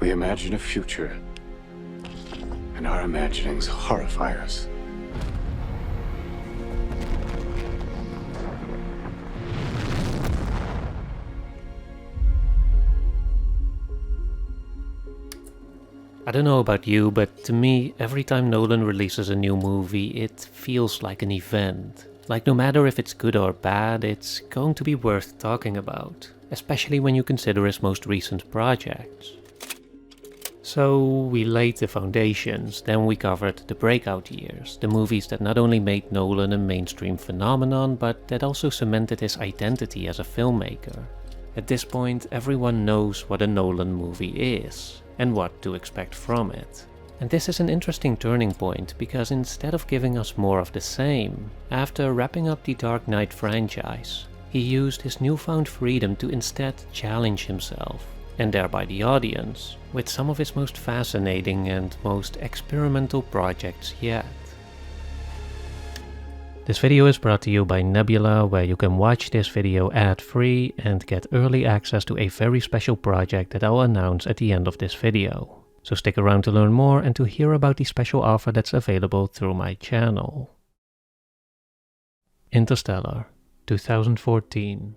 We imagine a future, and our imaginings horrify us. I don't know about you, but to me, every time Nolan releases a new movie, it feels like an event. Like no matter if it's good or bad, it's going to be worth talking about, especially when you consider his most recent projects. So we laid the foundations, then we covered the breakout years, the movies that not only made Nolan a mainstream phenomenon, but that also cemented his identity as a filmmaker. At this point, everyone knows what a Nolan movie is, and what to expect from it. And this is an interesting turning point, because instead of giving us more of the same, after wrapping up the Dark Knight franchise, he used his newfound freedom to instead challenge himself, and thereby the audience, with some of his most fascinating and most experimental projects yet. This video is brought to you by Nebula, where you can watch this video ad-free and get early access to a very special project that I'll announce at the end of this video. So stick around to learn more and to hear about the special offer that's available through my channel. Interstellar, 2014.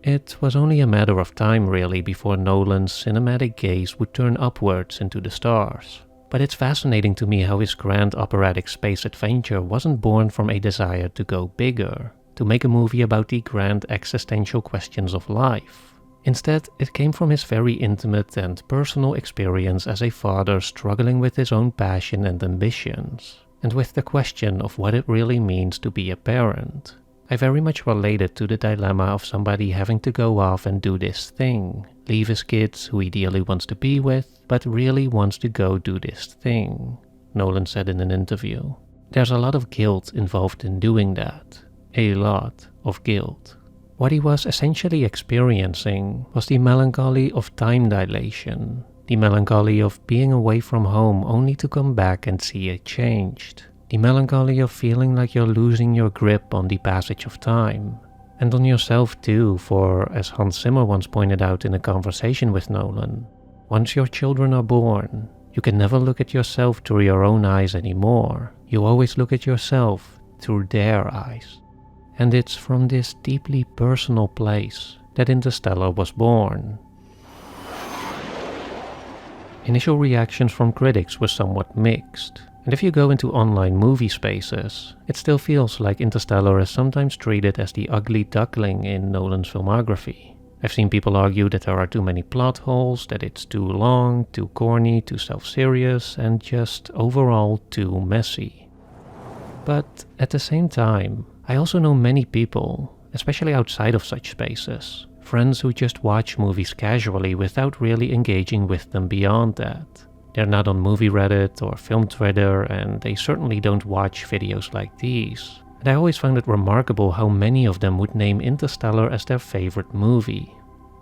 It was only a matter of time really before Nolan's cinematic gaze would turn upwards into the stars. But it's fascinating to me how his grand operatic space adventure wasn't born from a desire to go bigger, to make a movie about the grand existential questions of life. Instead, it came from his very intimate and personal experience as a father struggling with his own passion and ambitions, and with the question of what it really means to be a parent. I very much related to the dilemma of somebody having to go off and do this thing, leave his kids who ideally wants to be with, but really wants to go do this thing, Nolan said in an interview. There's a lot of guilt involved in doing that. A lot of guilt. What he was essentially experiencing was the melancholy of time dilation, the melancholy of being away from home only to come back and see it changed. The melancholy of feeling like you're losing your grip on the passage of time. And on yourself too, for as Hans Zimmer once pointed out in a conversation with Nolan, once your children are born, you can never look at yourself through your own eyes anymore. You always look at yourself through their eyes. And it's from this deeply personal place that Interstellar was born. Initial reactions from critics were somewhat mixed. And if you go into online movie spaces, it still feels like Interstellar is sometimes treated as the ugly duckling in Nolan's filmography. I've seen people argue that there are too many plot holes, that it's too long, too corny, too self-serious, and just overall too messy. But at the same time, I also know many people, especially outside of such spaces, friends who just watch movies casually without really engaging with them beyond that. They're not on movie Reddit or film Twitter, and they certainly don't watch videos like these. And I always found it remarkable how many of them would name Interstellar as their favorite movie.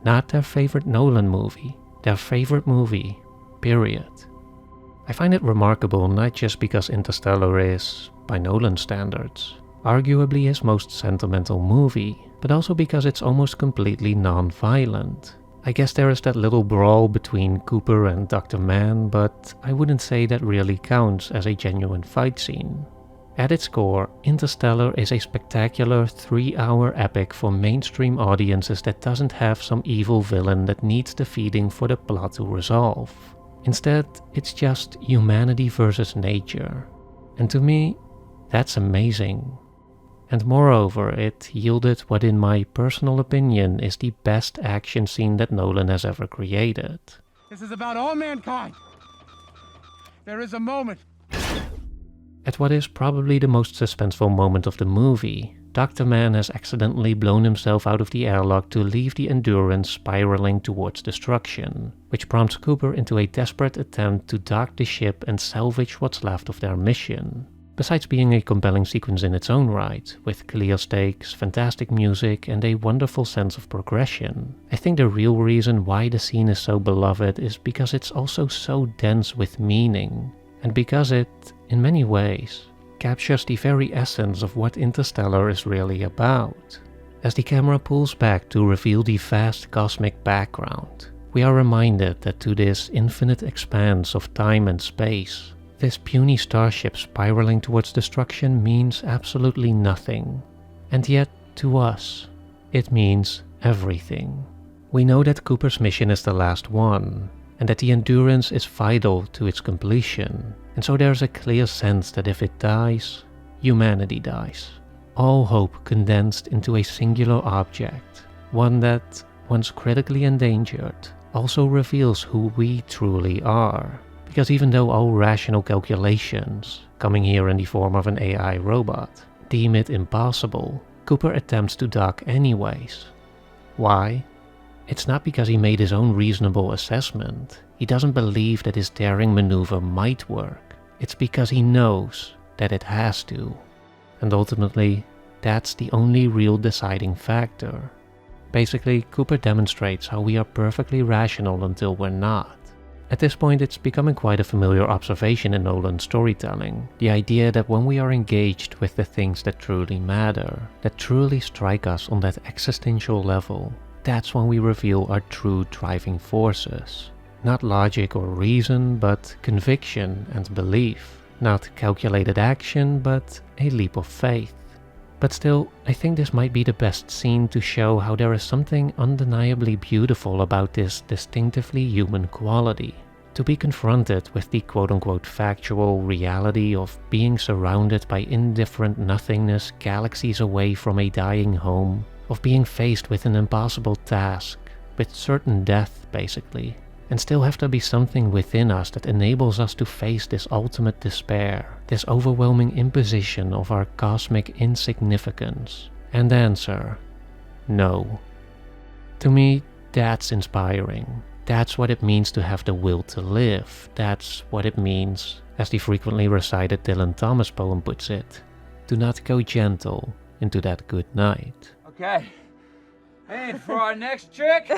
Not their favorite Nolan movie, their favorite movie, period. I find it remarkable not just because Interstellar is, by Nolan standards, arguably his most sentimental movie, but also because it's almost completely non-violent. I guess there is that little brawl between Cooper and Dr. Mann, but I wouldn't say that really counts as a genuine fight scene. At its core, Interstellar is a spectacular 3-hour epic for mainstream audiences that doesn't have some evil villain that needs defeating for the plot to resolve. Instead, it's just humanity versus nature. And to me, that's amazing. And moreover, it yielded what in my personal opinion is the best action scene that Nolan has ever created. This is about all mankind. There is a moment. At what is probably the most suspenseful moment of the movie, Dr. Mann has accidentally blown himself out of the airlock to leave the Endurance spiraling towards destruction, which prompts Cooper into a desperate attempt to dock the ship and salvage what's left of their mission. Besides being a compelling sequence in its own right, with clear stakes, fantastic music, and a wonderful sense of progression, I think the real reason why the scene is so beloved is because it's also so dense with meaning, and because it, in many ways, captures the very essence of what Interstellar is really about. As the camera pulls back to reveal the vast cosmic background, we are reminded that to this infinite expanse of time and space, this puny starship spiraling towards destruction means absolutely nothing. And yet, to us, it means everything. We know that Cooper's mission is the last one, and that the Endurance is vital to its completion, and so there's a clear sense that if it dies, humanity dies. All hope condensed into a singular object, one that, once critically endangered, also reveals who we truly are. Because even though all rational calculations, coming here in the form of an AI robot, deem it impossible, Cooper attempts to dock anyways. Why? It's not because he made his own reasonable assessment. He doesn't believe that his daring maneuver might work. It's because he knows that it has to. And ultimately, that's the only real deciding factor. Basically, Cooper demonstrates how we are perfectly rational until we're not. At this point, it's becoming quite a familiar observation in Nolan's storytelling, the idea that when we are engaged with the things that truly matter, that truly strike us on that existential level, that's when we reveal our true driving forces. Not logic or reason, but conviction and belief. Not calculated action, but a leap of faith. But still, I think this might be the best scene to show how there is something undeniably beautiful about this distinctively human quality. To be confronted with the quote-unquote factual reality of being surrounded by indifferent nothingness galaxies away from a dying home, of being faced with an impossible task, with certain death basically, and still have to be something within us that enables us to face this ultimate despair, this overwhelming imposition of our cosmic insignificance. And the answer, no. To me, that's inspiring. That's what it means to have the will to live. That's what it means, as the frequently recited Dylan Thomas poem puts it, to not go gentle into that good night. Okay, and for our next trick.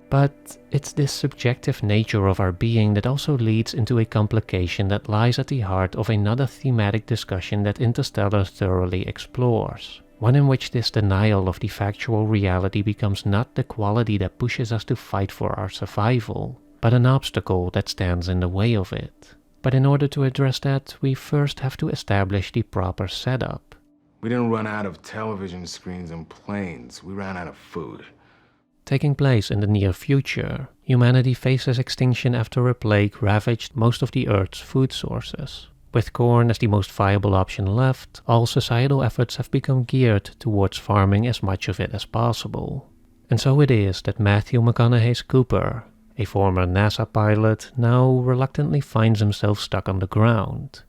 But it's this subjective nature of our being that also leads into a complication that lies at the heart of another thematic discussion that Interstellar thoroughly explores. One in which this denial of the factual reality becomes not the quality that pushes us to fight for our survival, but an obstacle that stands in the way of it. But in order to address that, we first have to establish the proper setup. We didn't run out of television screens and planes. We ran out of food. Taking place in the near future, humanity faces extinction after a plague ravaged most of the Earth's food sources. With corn as the most viable option left, all societal efforts have become geared towards farming as much of it as possible. And so it is that Matthew McConaughey's Cooper, a former NASA pilot, now reluctantly finds himself stuck on the ground.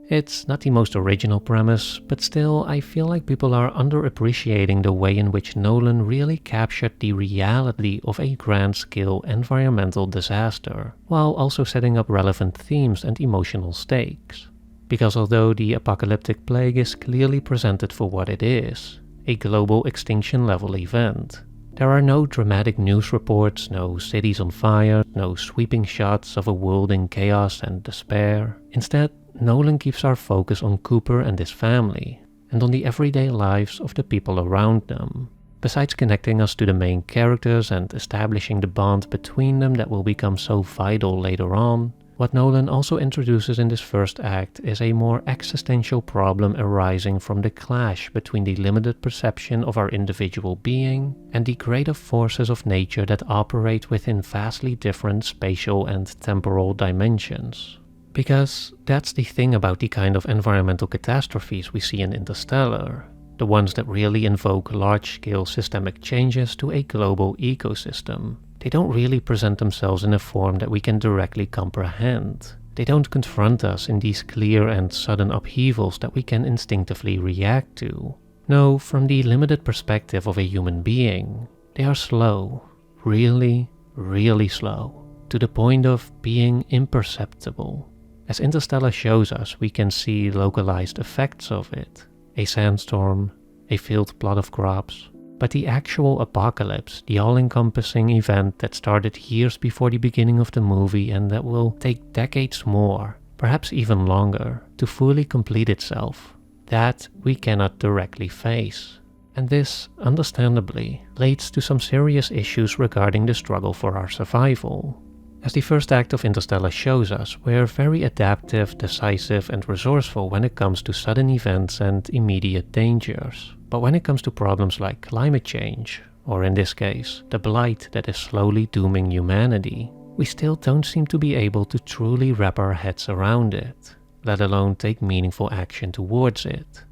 It's not the most original premise, but still I feel like people are underappreciating the way in which Nolan really captured the reality of a grand-scale environmental disaster, while also setting up relevant themes and emotional stakes. Because although the apocalyptic plague is clearly presented for what it is, a global extinction-level event, there are no dramatic news reports, no cities on fire, no sweeping shots of a world in chaos and despair. Instead, Nolan keeps our focus on Cooper and his family, and on the everyday lives of the people around them. Besides connecting us to the main characters and establishing the bond between them that will become so vital later on, what Nolan also introduces in this first act is a more existential problem arising from the clash between the limited perception of our individual being and the greater forces of nature that operate within vastly different spatial and temporal dimensions. Because that's the thing about the kind of environmental catastrophes we see in Interstellar, the ones that really invoke large-scale systemic changes to a global ecosystem. They don't really present themselves in a form that we can directly comprehend. They don't confront us in these clear and sudden upheavals that we can instinctively react to. No, from the limited perspective of a human being, they are slow, really, really slow, to the point of being imperceptible. As Interstellar shows us, we can see localized effects of it. A sandstorm, a failed plot of crops. But the actual apocalypse, the all-encompassing event that started years before the beginning of the movie and that will take decades more, perhaps even longer, to fully complete itself, that we cannot directly face. And this, understandably, leads to some serious issues regarding the struggle for our survival. As the first act of Interstellar shows us, we're very adaptive, decisive, and resourceful when it comes to sudden events and immediate dangers. But when it comes to problems like climate change, or in this case, the blight that is slowly dooming humanity, we still don't seem to be able to truly wrap our heads around it, let alone take meaningful action towards it.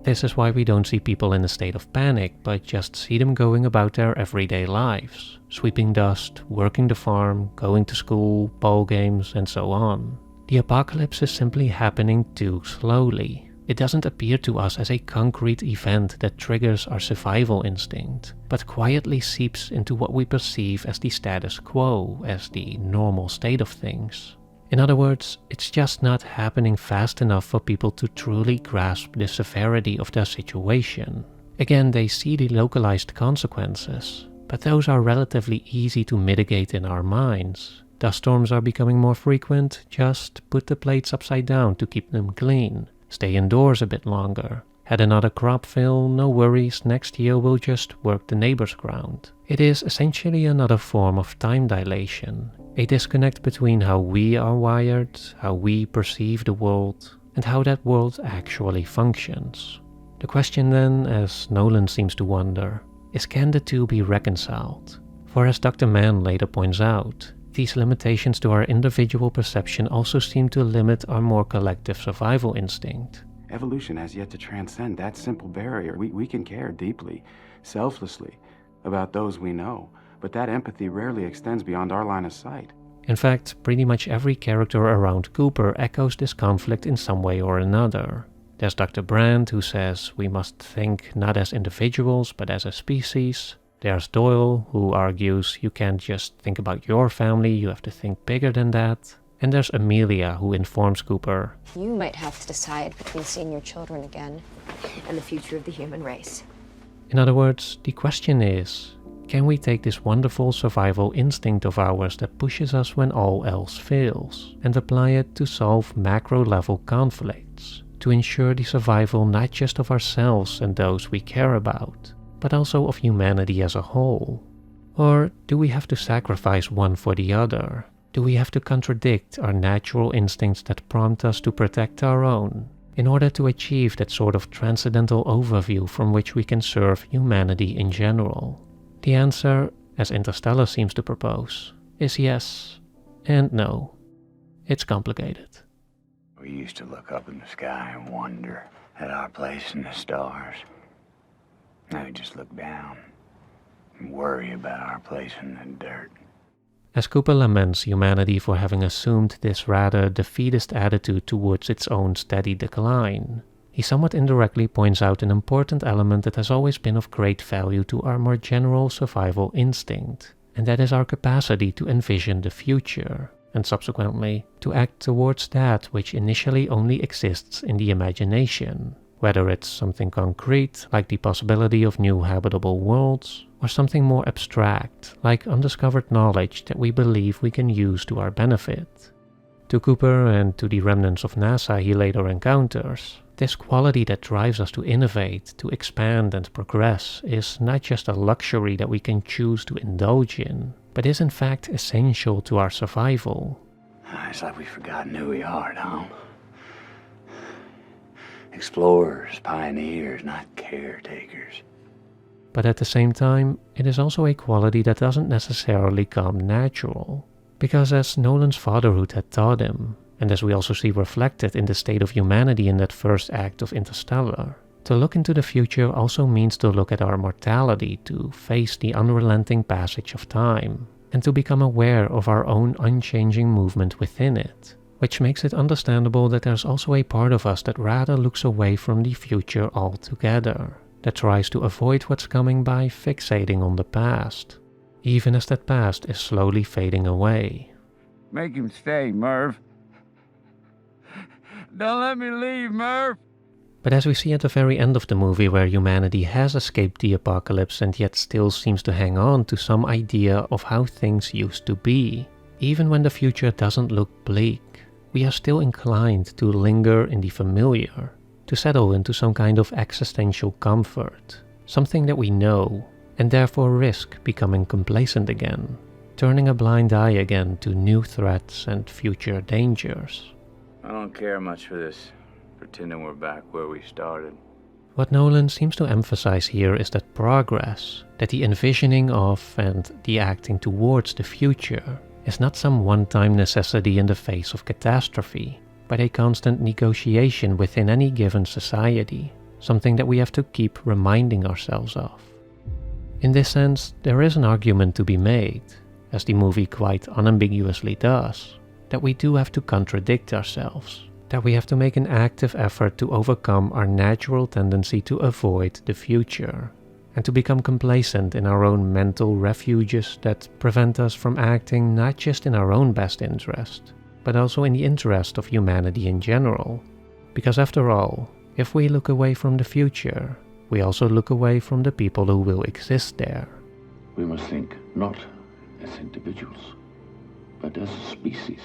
This is why we don't see people in a state of panic, but just see them going about their everyday lives, sweeping dust, working the farm, going to school, ball games, and so on. The apocalypse is simply happening too slowly. It doesn't appear to us as a concrete event that triggers our survival instinct, but quietly seeps into what we perceive as the status quo, as the normal state of things. In other words, it's just not happening fast enough for people to truly grasp the severity of their situation. Again, they see the localized consequences, but those are relatively easy to mitigate in our minds. Dust storms are becoming more frequent, just put the plates upside down to keep them clean. Stay indoors a bit longer. Had another crop fail, no worries, next year we'll just work the neighbor's ground. It is essentially another form of time dilation, a disconnect between how we are wired, how we perceive the world, and how that world actually functions. The question then, as Nolan seems to wonder, is can the two be reconciled? For as Dr. Mann later points out, these limitations to our individual perception also seem to limit our more collective survival instinct. Evolution has yet to transcend that simple barrier. We can care deeply, selflessly, about those we know, but that empathy rarely extends beyond our line of sight. In fact, pretty much every character around Cooper echoes this conflict in some way or another. There's Dr. Brand, who says we must think not as individuals but as a species. There's Doyle, who argues you can't just think about your family, you have to think bigger than that. And there's Amelia, who informs Cooper, You might have to decide between seeing your children again and the future of the human race. In other words, the question is, can we take this wonderful survival instinct of ours that pushes us when all else fails, and apply it to solve macro-level conflicts, to ensure the survival not just of ourselves and those we care about, but also of humanity as a whole? Or do we have to sacrifice one for the other? Do we have to contradict our natural instincts that prompt us to protect our own, in order to achieve that sort of transcendental overview from which we can serve humanity in general? The answer, as Interstellar seems to propose, is yes and no. It's complicated. We used to look up in the sky and wonder at our place in the stars. Now we just look down and worry about our place in the dirt. As Cooper laments humanity for having assumed this rather defeatist attitude towards its own steady decline, he somewhat indirectly points out an important element that has always been of great value to our more general survival instinct, and that is our capacity to envision the future, and subsequently to act towards that which initially only exists in the imagination, whether it's something concrete like the possibility of new habitable worlds, or something more abstract like undiscovered knowledge that we believe we can use to our benefit. To Cooper and to the remnants of NASA he later encounters, this quality that drives us to innovate, to expand and progress is not just a luxury that we can choose to indulge in, but is in fact essential to our survival. It's like we've forgotten who we are, Tom. Explorers, pioneers, not caretakers. But at the same time, it is also a quality that doesn't necessarily come natural. Because as Nolan's fatherhood had taught him, and as we also see reflected in the state of humanity in that first act of Interstellar, to look into the future also means to look at our mortality, to face the unrelenting passage of time, and to become aware of our own unchanging movement within it, which makes it understandable that there's also a part of us that rather looks away from the future altogether, that tries to avoid what's coming by fixating on the past, even as that past is slowly fading away. Make him stay, Merv. Don't let me leave, Merv. But as we see at the very end of the movie, where humanity has escaped the apocalypse and yet still seems to hang on to some idea of how things used to be, even when the future doesn't look bleak, we are still inclined to linger in the familiar, to settle into some kind of existential comfort, something that we know, and therefore risk becoming complacent again, turning a blind eye again to new threats and future dangers. I don't care much for this, pretending we're back where we started. What Nolan seems to emphasize here is that progress, that the envisioning of and the acting towards the future, is not some one-time necessity in the face of catastrophe, but a constant negotiation within any given society, something that we have to keep reminding ourselves of. In this sense, there is an argument to be made, as the movie quite unambiguously does, that we do have to contradict ourselves, that we have to make an active effort to overcome our natural tendency to avoid the future, and to become complacent in our own mental refuges that prevent us from acting not just in our own best interest, but also in the interest of humanity in general. Because after all, if we look away from the future, we also look away from the people who will exist there. We must think not as individuals, but as a species.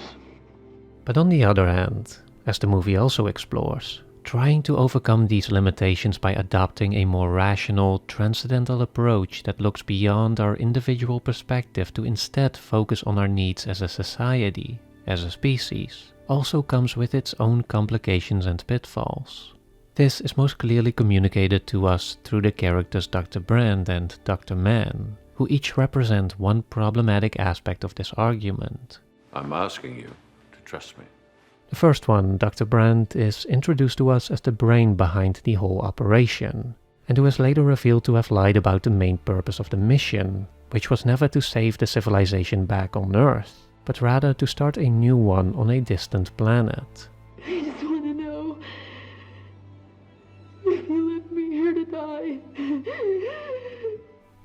But on the other hand, as the movie also explores, trying to overcome these limitations by adopting a more rational, transcendental approach that looks beyond our individual perspective to instead focus on our needs as a society, as a species, also comes with its own complications and pitfalls. This is most clearly communicated to us through the characters Dr. Brand and Dr. Mann, who each represent one problematic aspect of this argument. I'm asking you to trust me. The first one, Dr. Brand, is introduced to us as the brain behind the whole operation, and who is later revealed to have lied about the main purpose of the mission, which was never to save the civilization back on Earth, but rather to start a new one on a distant planet. I just want to know if you left me here to die.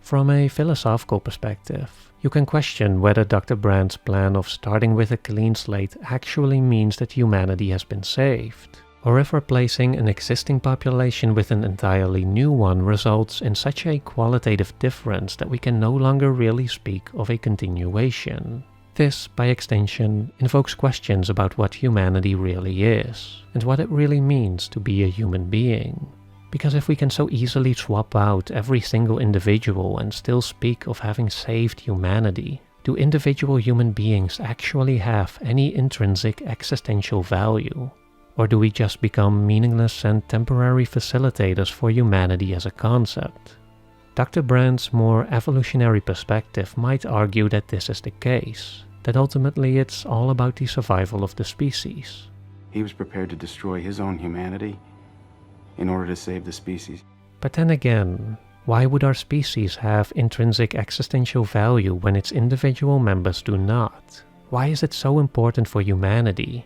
From a philosophical perspective, you can question whether Dr. Brand's plan of starting with a clean slate actually means that humanity has been saved, or if replacing an existing population with an entirely new one results in such a qualitative difference that we can no longer really speak of a continuation. This, by extension, invokes questions about what humanity really is, and what it really means to be a human being. Because if we can so easily swap out every single individual and still speak of having saved humanity, do individual human beings actually have any intrinsic existential value? Or do we just become meaningless and temporary facilitators for humanity as a concept? Dr. Brand's more evolutionary perspective might argue that this is the case, that ultimately it's all about the survival of the species. He was prepared to destroy his own humanity in order to save the species. But then again, why would our species have intrinsic existential value when its individual members do not? Why is it so important for humanity,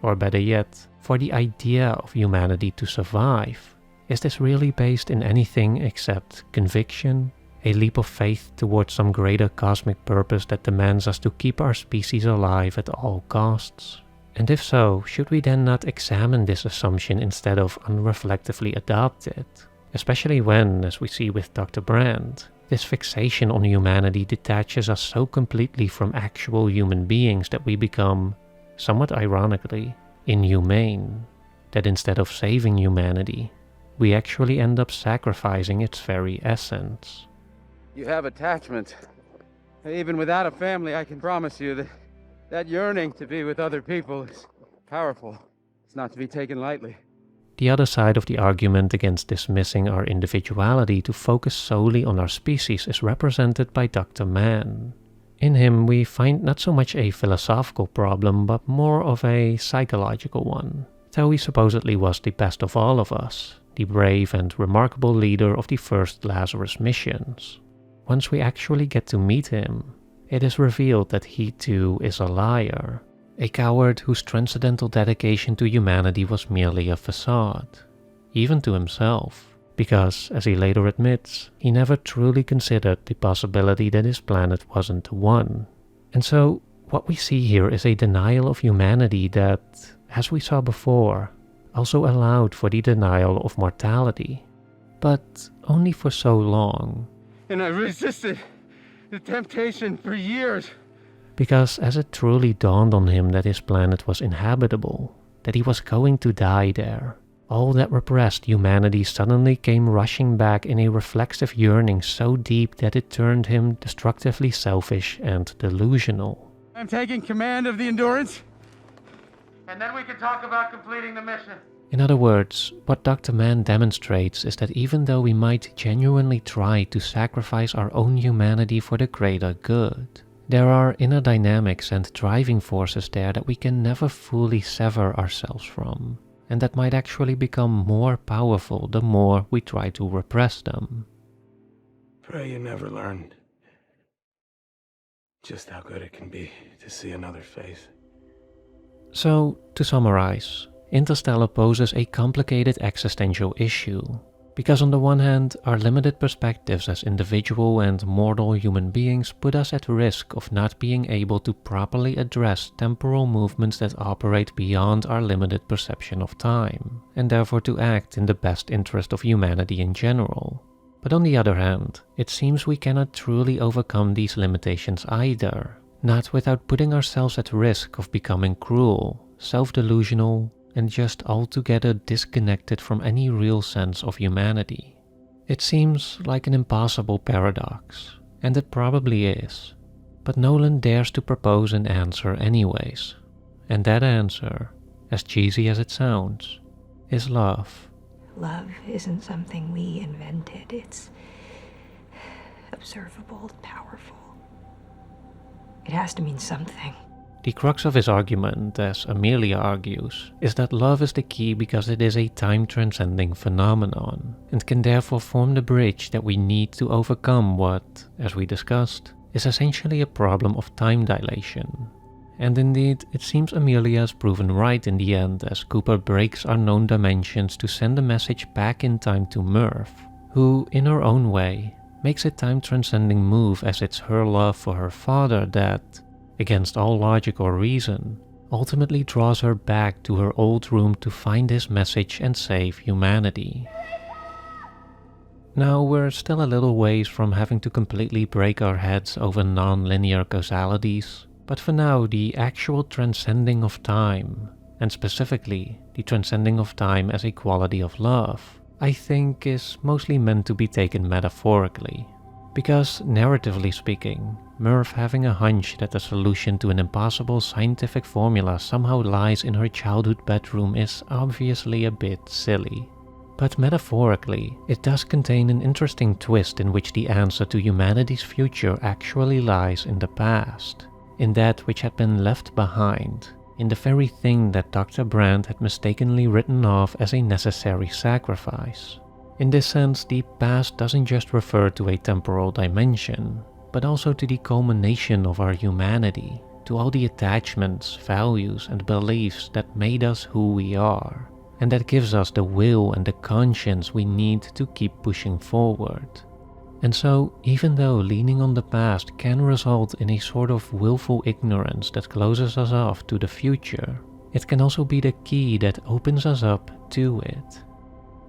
or better yet, for the idea of humanity to survive? Is this really based in anything except conviction? A leap of faith towards some greater cosmic purpose that demands us to keep our species alive at all costs? And if so, should we then not examine this assumption instead of unreflectively adopt it? Especially when, as we see with Dr. Brand, this fixation on humanity detaches us so completely from actual human beings that we become, somewhat ironically, inhumane. That instead of saving humanity, we actually end up sacrificing its very essence. You have attachment. Even without a family, I can promise you that yearning to be with other people is powerful. It's not to be taken lightly. The other side of the argument against dismissing our individuality to focus solely on our species is represented by Dr. Mann. In him, we find not so much a philosophical problem, but more of a psychological one. Though he supposedly was the best of all of us, the brave and remarkable leader of the first Lazarus missions. Once we actually get to meet him, it is revealed that he too is a liar, a coward whose transcendental dedication to humanity was merely a facade, even to himself, because, as he later admits, he never truly considered the possibility that his planet wasn't the one. And so, what we see here is a denial of humanity that, as we saw before, also allowed for the denial of mortality, but only for so long. And I resisted the temptation for years. Because as it truly dawned on him that his planet was inhabitable, that he was going to die there, all that repressed humanity suddenly came rushing back in a reflexive yearning so deep that it turned him destructively selfish and delusional. I'm taking command of the Endurance, and then we can talk about completing the mission. In other words, what Dr. Mann demonstrates is that even though we might genuinely try to sacrifice our own humanity for the greater good, there are inner dynamics and driving forces there that we can never fully sever ourselves from, and that might actually become more powerful the more we try to repress them. Pray you never learned just how good it can be to see another face. So, to summarize, Interstellar poses a complicated existential issue, because on the one hand, our limited perspectives as individual and mortal human beings put us at risk of not being able to properly address temporal movements that operate beyond our limited perception of time, and therefore to act in the best interest of humanity in general. But on the other hand, it seems we cannot truly overcome these limitations either, not without putting ourselves at risk of becoming cruel, self-delusional, and just altogether disconnected from any real sense of humanity. It seems like an impossible paradox, and it probably is, but Nolan dares to propose an answer anyways, and that answer, as cheesy as it sounds, is love. Love isn't something we invented, it's observable, powerful. It has to mean something. The crux of his argument, as Amelia argues, is that love is the key because it is a time-transcending phenomenon, and can therefore form the bridge that we need to overcome what, as we discussed, is essentially a problem of time dilation. And indeed, it seems Amelia has proven right in the end, as Cooper breaks our known dimensions to send a message back in time to Murph, who, in her own way, makes a time-transcending move as it's her love for her father that, against all logic or reason, ultimately draws her back to her old room to find his message and save humanity. Now, we're still a little ways from having to completely break our heads over non-linear causalities, but for now the actual transcending of time, and specifically the transcending of time as a quality of love, I think is mostly meant to be taken metaphorically. Because, narratively speaking, Murph having a hunch that the solution to an impossible scientific formula somehow lies in her childhood bedroom is obviously a bit silly. But metaphorically, it does contain an interesting twist in which the answer to humanity's future actually lies in the past, in that which had been left behind, in the very thing that Dr. Brandt had mistakenly written off as a necessary sacrifice. In this sense, the past doesn't just refer to a temporal dimension, but also to the culmination of our humanity, to all the attachments, values, and beliefs that made us who we are, and that gives us the will and the conscience we need to keep pushing forward. And so, even though leaning on the past can result in a sort of willful ignorance that closes us off to the future, it can also be the key that opens us up to it.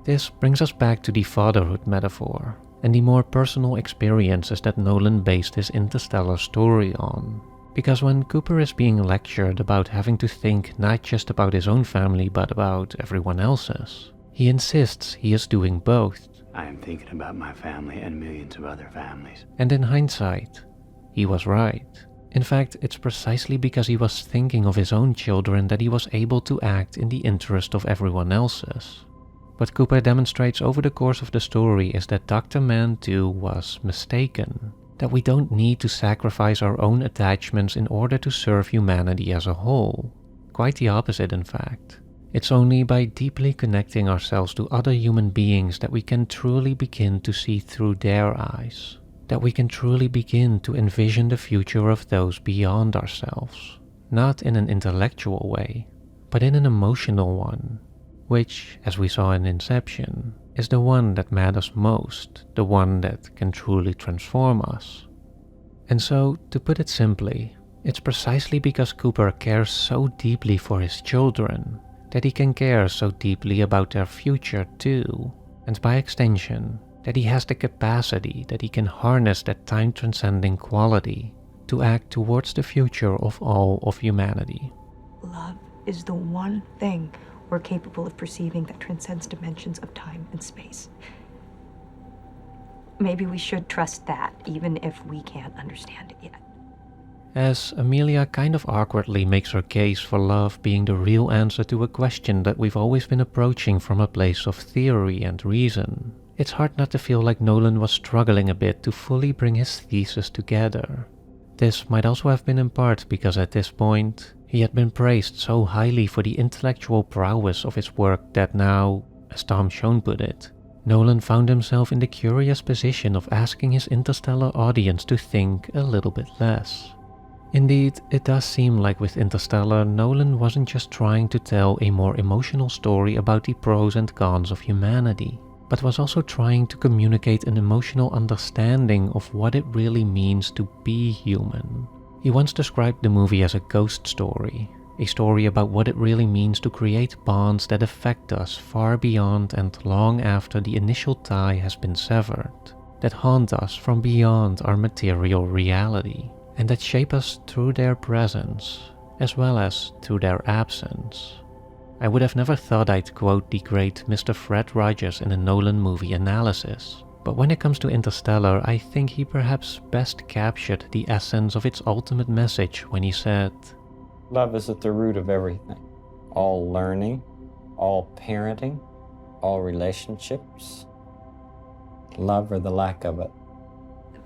This brings us back to the fatherhood metaphor, and the more personal experiences that Nolan based his Interstellar story on. Because when Cooper is being lectured about having to think not just about his own family but about everyone else's, he insists he is doing both. I am thinking about my family and millions of other families. And in hindsight, he was right. In fact, it's precisely because he was thinking of his own children that he was able to act in the interest of everyone else's. What Cooper demonstrates over the course of the story is that Dr. Mann too was mistaken, that we don't need to sacrifice our own attachments in order to serve humanity as a whole. Quite the opposite, in fact. It's only by deeply connecting ourselves to other human beings that we can truly begin to see through their eyes, that we can truly begin to envision the future of those beyond ourselves, not in an intellectual way, but in an emotional one, which, as we saw in Inception, is the one that matters most, the one that can truly transform us. And so, to put it simply, it's precisely because Cooper cares so deeply for his children that he can care so deeply about their future too, and by extension, that he has the capacity that he can harness that time-transcending quality to act towards the future of all of humanity. Love is the one thing we're capable of perceiving that transcends dimensions of time and space. Maybe we should trust that, even if we can't understand it yet. As Amelia kind of awkwardly makes her case for love being the real answer to a question that we've always been approaching from a place of theory and reason, it's hard not to feel like Nolan was struggling a bit to fully bring his thesis together. This might also have been in part because at this point, he had been praised so highly for the intellectual prowess of his work that now, as Tom Schoen put it, Nolan found himself in the curious position of asking his Interstellar audience to think a little bit less. Indeed, it does seem like with Interstellar, Nolan wasn't just trying to tell a more emotional story about the pros and cons of humanity, but was also trying to communicate an emotional understanding of what it really means to be human. He once described the movie as a ghost story, a story about what it really means to create bonds that affect us far beyond and long after the initial tie has been severed, that haunt us from beyond our material reality, and that shape us through their presence, as well as through their absence. I would have never thought I'd quote the great Mr. Fred Rogers in a Nolan movie analysis, but when it comes to Interstellar, I think he perhaps best captured the essence of its ultimate message when he said, "Love is at the root of everything. All learning, all parenting, all relationships. Love or the lack of it."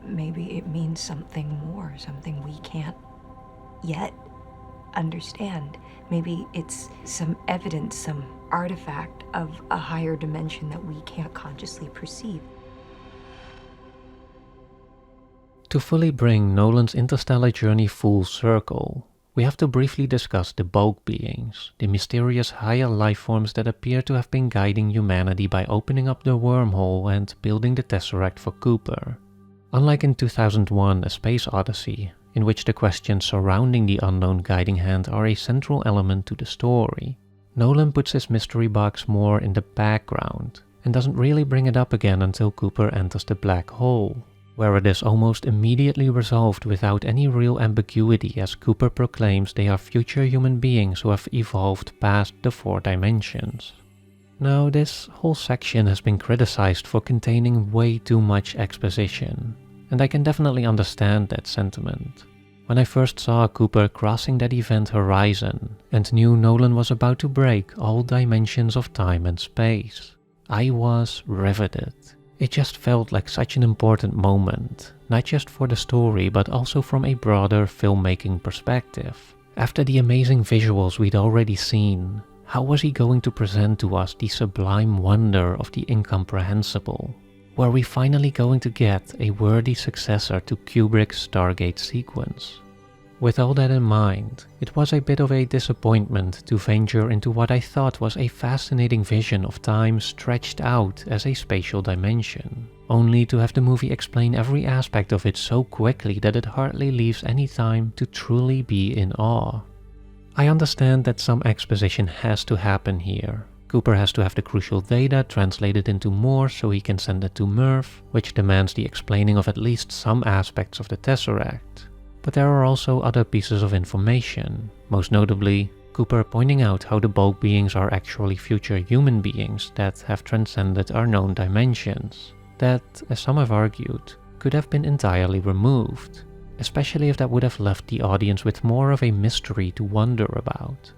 Maybe it means something more, something we can't yet understand. Maybe it's some evidence, some artifact of a higher dimension that we can't consciously perceive. To fully bring Nolan's interstellar journey full circle, we have to briefly discuss the bulk beings, the mysterious higher life forms that appear to have been guiding humanity by opening up the wormhole and building the Tesseract for Cooper. Unlike in 2001: A Space Odyssey, in which the questions surrounding the unknown guiding hand are a central element to the story, Nolan puts his mystery box more in the background and doesn't really bring it up again until Cooper enters the black hole, where it is almost immediately resolved without any real ambiguity as Cooper proclaims they are future human beings who have evolved past the 4 dimensions. Now, this whole section has been criticized for containing way too much exposition, and I can definitely understand that sentiment. When I first saw Cooper crossing that event horizon and knew Nolan was about to break all dimensions of time and space, I was riveted. It just felt like such an important moment, not just for the story but also from a broader filmmaking perspective. After the amazing visuals we'd already seen, how was he going to present to us the sublime wonder of the incomprehensible? Were we finally going to get a worthy successor to Kubrick's Stargate sequence? With all that in mind, it was a bit of a disappointment to venture into what I thought was a fascinating vision of time stretched out as a spatial dimension, only to have the movie explain every aspect of it so quickly that it hardly leaves any time to truly be in awe. I understand that some exposition has to happen here. Cooper has to have the crucial data translated into Morse so he can send it to Murph, which demands the explaining of at least some aspects of the Tesseract. But there are also other pieces of information, most notably Cooper pointing out how the bulk beings are actually future human beings that have transcended our known dimensions, that, as some have argued, could have been entirely removed, especially if that would have left the audience with more of a mystery to wonder about.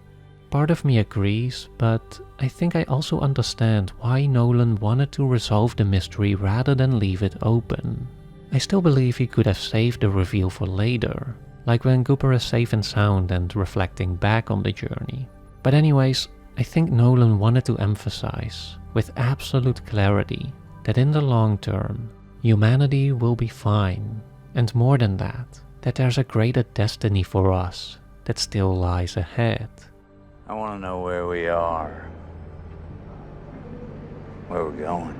Part of me agrees, but I think I also understand why Nolan wanted to resolve the mystery rather than leave it open. I still believe he could have saved the reveal for later, like when Cooper is safe and sound and reflecting back on the journey. But anyways, I think Nolan wanted to emphasize, with absolute clarity, that in the long term, humanity will be fine, and more than that there's a greater destiny for us that still lies ahead. I want to know where we are, where we're going.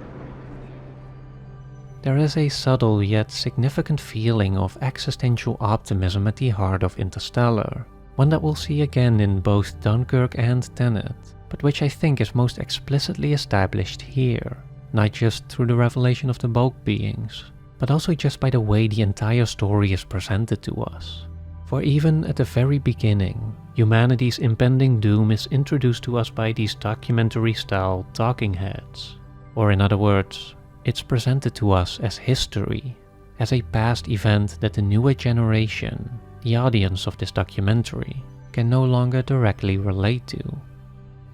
There is a subtle yet significant feeling of existential optimism at the heart of Interstellar, one that we'll see again in both Dunkirk and Tenet, but which I think is most explicitly established here, not just through the revelation of the bulk beings, but also just by the way the entire story is presented to us. For even at the very beginning, humanity's impending doom is introduced to us by these documentary-style talking heads. Or in other words, it's presented to us as history, as a past event that the newer generation, the audience of this documentary, can no longer directly relate to.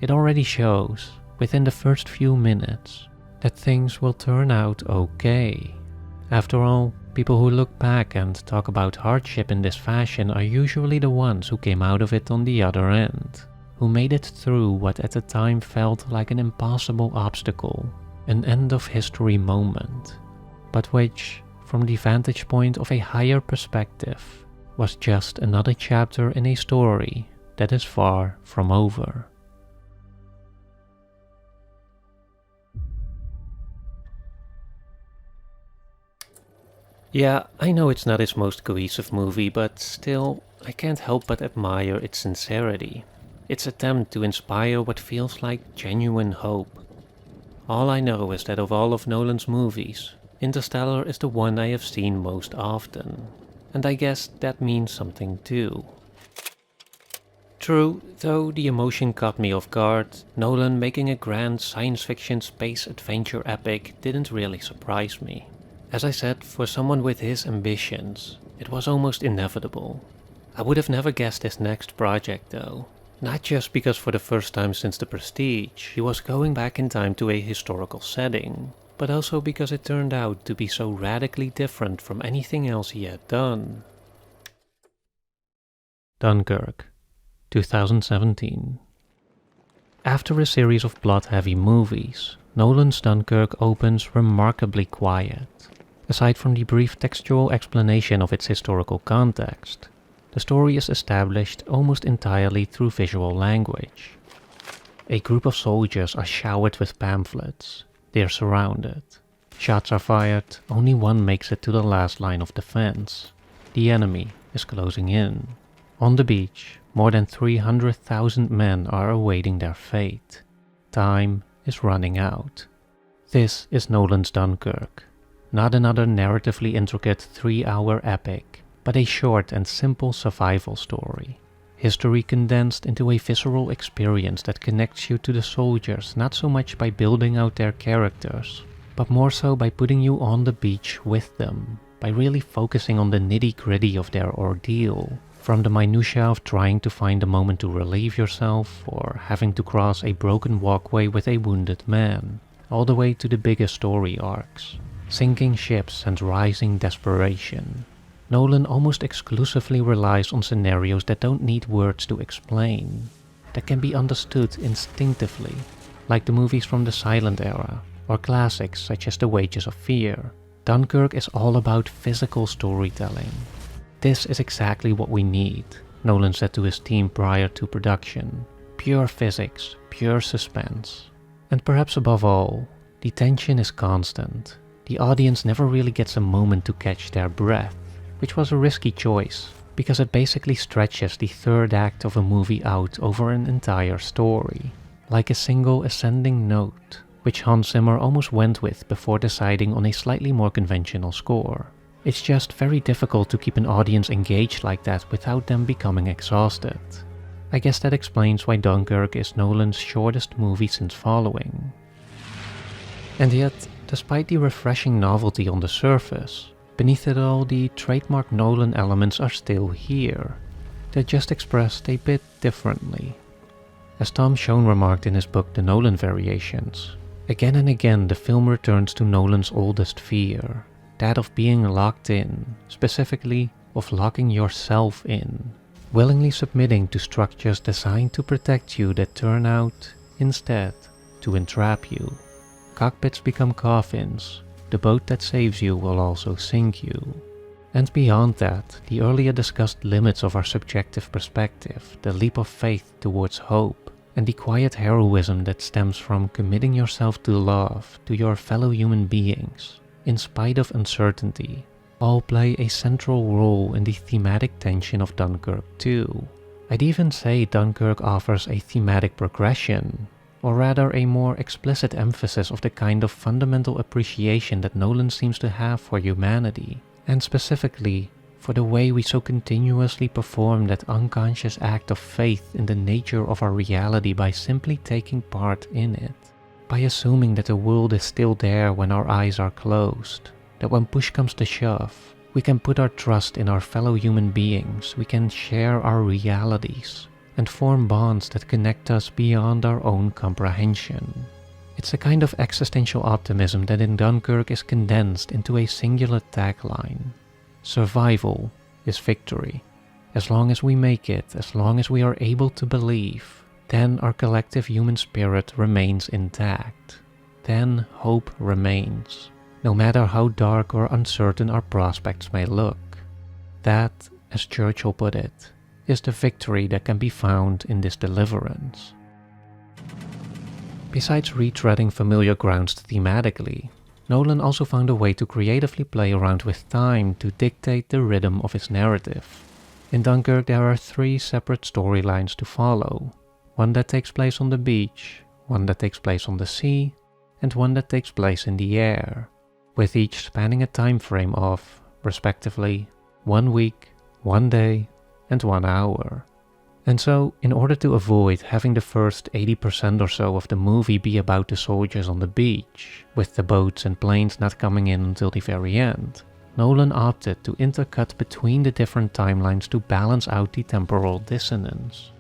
It already shows, within the first few minutes, that things will turn out okay. After all, people who look back and talk about hardship in this fashion are usually the ones who came out of it on the other end, who made it through what at the time felt like an impossible obstacle, an end of history moment, but which, from the vantage point of a higher perspective, was just another chapter in a story that is far from over. Yeah, I know it's not its most cohesive movie, but still, I can't help but admire its sincerity, its attempt to inspire what feels like genuine hope. All I know is that of all of Nolan's movies, Interstellar is the one I have seen most often, and I guess that means something too. True, though the emotion caught me off guard, Nolan making a grand science fiction space adventure epic didn't really surprise me. As I said, for someone with his ambitions, it was almost inevitable. I would have never guessed his next project though. Not just because for the first time since The Prestige, he was going back in time to a historical setting, but also because it turned out to be so radically different from anything else he had done. Dunkirk, 2017. After a series of plot-heavy movies, Nolan's Dunkirk opens remarkably quiet. Aside from the brief textual explanation of its historical context, the story is established almost entirely through visual language. A group of soldiers are showered with pamphlets. They are surrounded. Shots are fired, only one makes it to the last line of defense. The enemy is closing in. On the beach, more than 300,000 men are awaiting their fate. Time is running out. This is Nolan's Dunkirk. Not another narratively intricate 3-hour epic, but a short and simple survival story. History condensed into a visceral experience that connects you to the soldiers not so much by building out their characters, but more so by putting you on the beach with them, by really focusing on the nitty-gritty of their ordeal, from the minutiae of trying to find a moment to relieve yourself or having to cross a broken walkway with a wounded man, all the way to the bigger story arcs. Sinking ships and rising desperation. Nolan almost exclusively relies on scenarios that don't need words to explain, that can be understood instinctively, like the movies from the silent era, or classics such as The Wages of Fear. Dunkirk is all about physical storytelling. This is exactly what we need, Nolan said to his team prior to production. Pure physics, pure suspense. And perhaps above all, the tension is constant. The audience never really gets a moment to catch their breath, which was a risky choice, because it basically stretches the third act of a movie out over an entire story, like a single ascending note, which Hans Zimmer almost went with before deciding on a slightly more conventional score. It's just very difficult to keep an audience engaged like that without them becoming exhausted. I guess that explains why Dunkirk is Nolan's shortest movie since Following. And yet, despite the refreshing novelty on the surface, beneath it all the trademark Nolan elements are still here. They're just expressed a bit differently. As Tom Schoen remarked in his book The Nolan Variations, again and again the film returns to Nolan's oldest fear, that of being locked in, specifically of locking yourself in, willingly submitting to structures designed to protect you that turn out, instead, to entrap you. Cockpits become coffins, the boat that saves you will also sink you. And beyond that, the earlier discussed limits of our subjective perspective, the leap of faith towards hope, and the quiet heroism that stems from committing yourself to love to your fellow human beings, in spite of uncertainty, all play a central role in the thematic tension of Dunkirk too. I'd even say Dunkirk offers a thematic progression, or rather a more explicit emphasis of the kind of fundamental appreciation that Nolan seems to have for humanity, and specifically for the way we so continuously perform that unconscious act of faith in the nature of our reality by simply taking part in it, by assuming that the world is still there when our eyes are closed, that when push comes to shove, we can put our trust in our fellow human beings, we can share our realities, and form bonds that connect us beyond our own comprehension. It's a kind of existential optimism that in Dunkirk is condensed into a singular tagline. Survival is victory. As long as we make it, as long as we are able to believe, then our collective human spirit remains intact. Then hope remains, no matter how dark or uncertain our prospects may look. That, as Churchill put it, is the victory that can be found in this deliverance. Besides retreading familiar grounds thematically, Nolan also found a way to creatively play around with time to dictate the rhythm of his narrative. In Dunkirk there are 3 separate storylines to follow. One that takes place on the beach, one that takes place on the sea, and one that takes place in the air, with each spanning a time frame of, respectively, 1 week, 1 day, and 1 hour. And so, in order to avoid having the first 80% or so of the movie be about the soldiers on the beach, with the boats and planes not coming in until the very end, Nolan opted to intercut between the different timelines to balance out the temporal dissonance.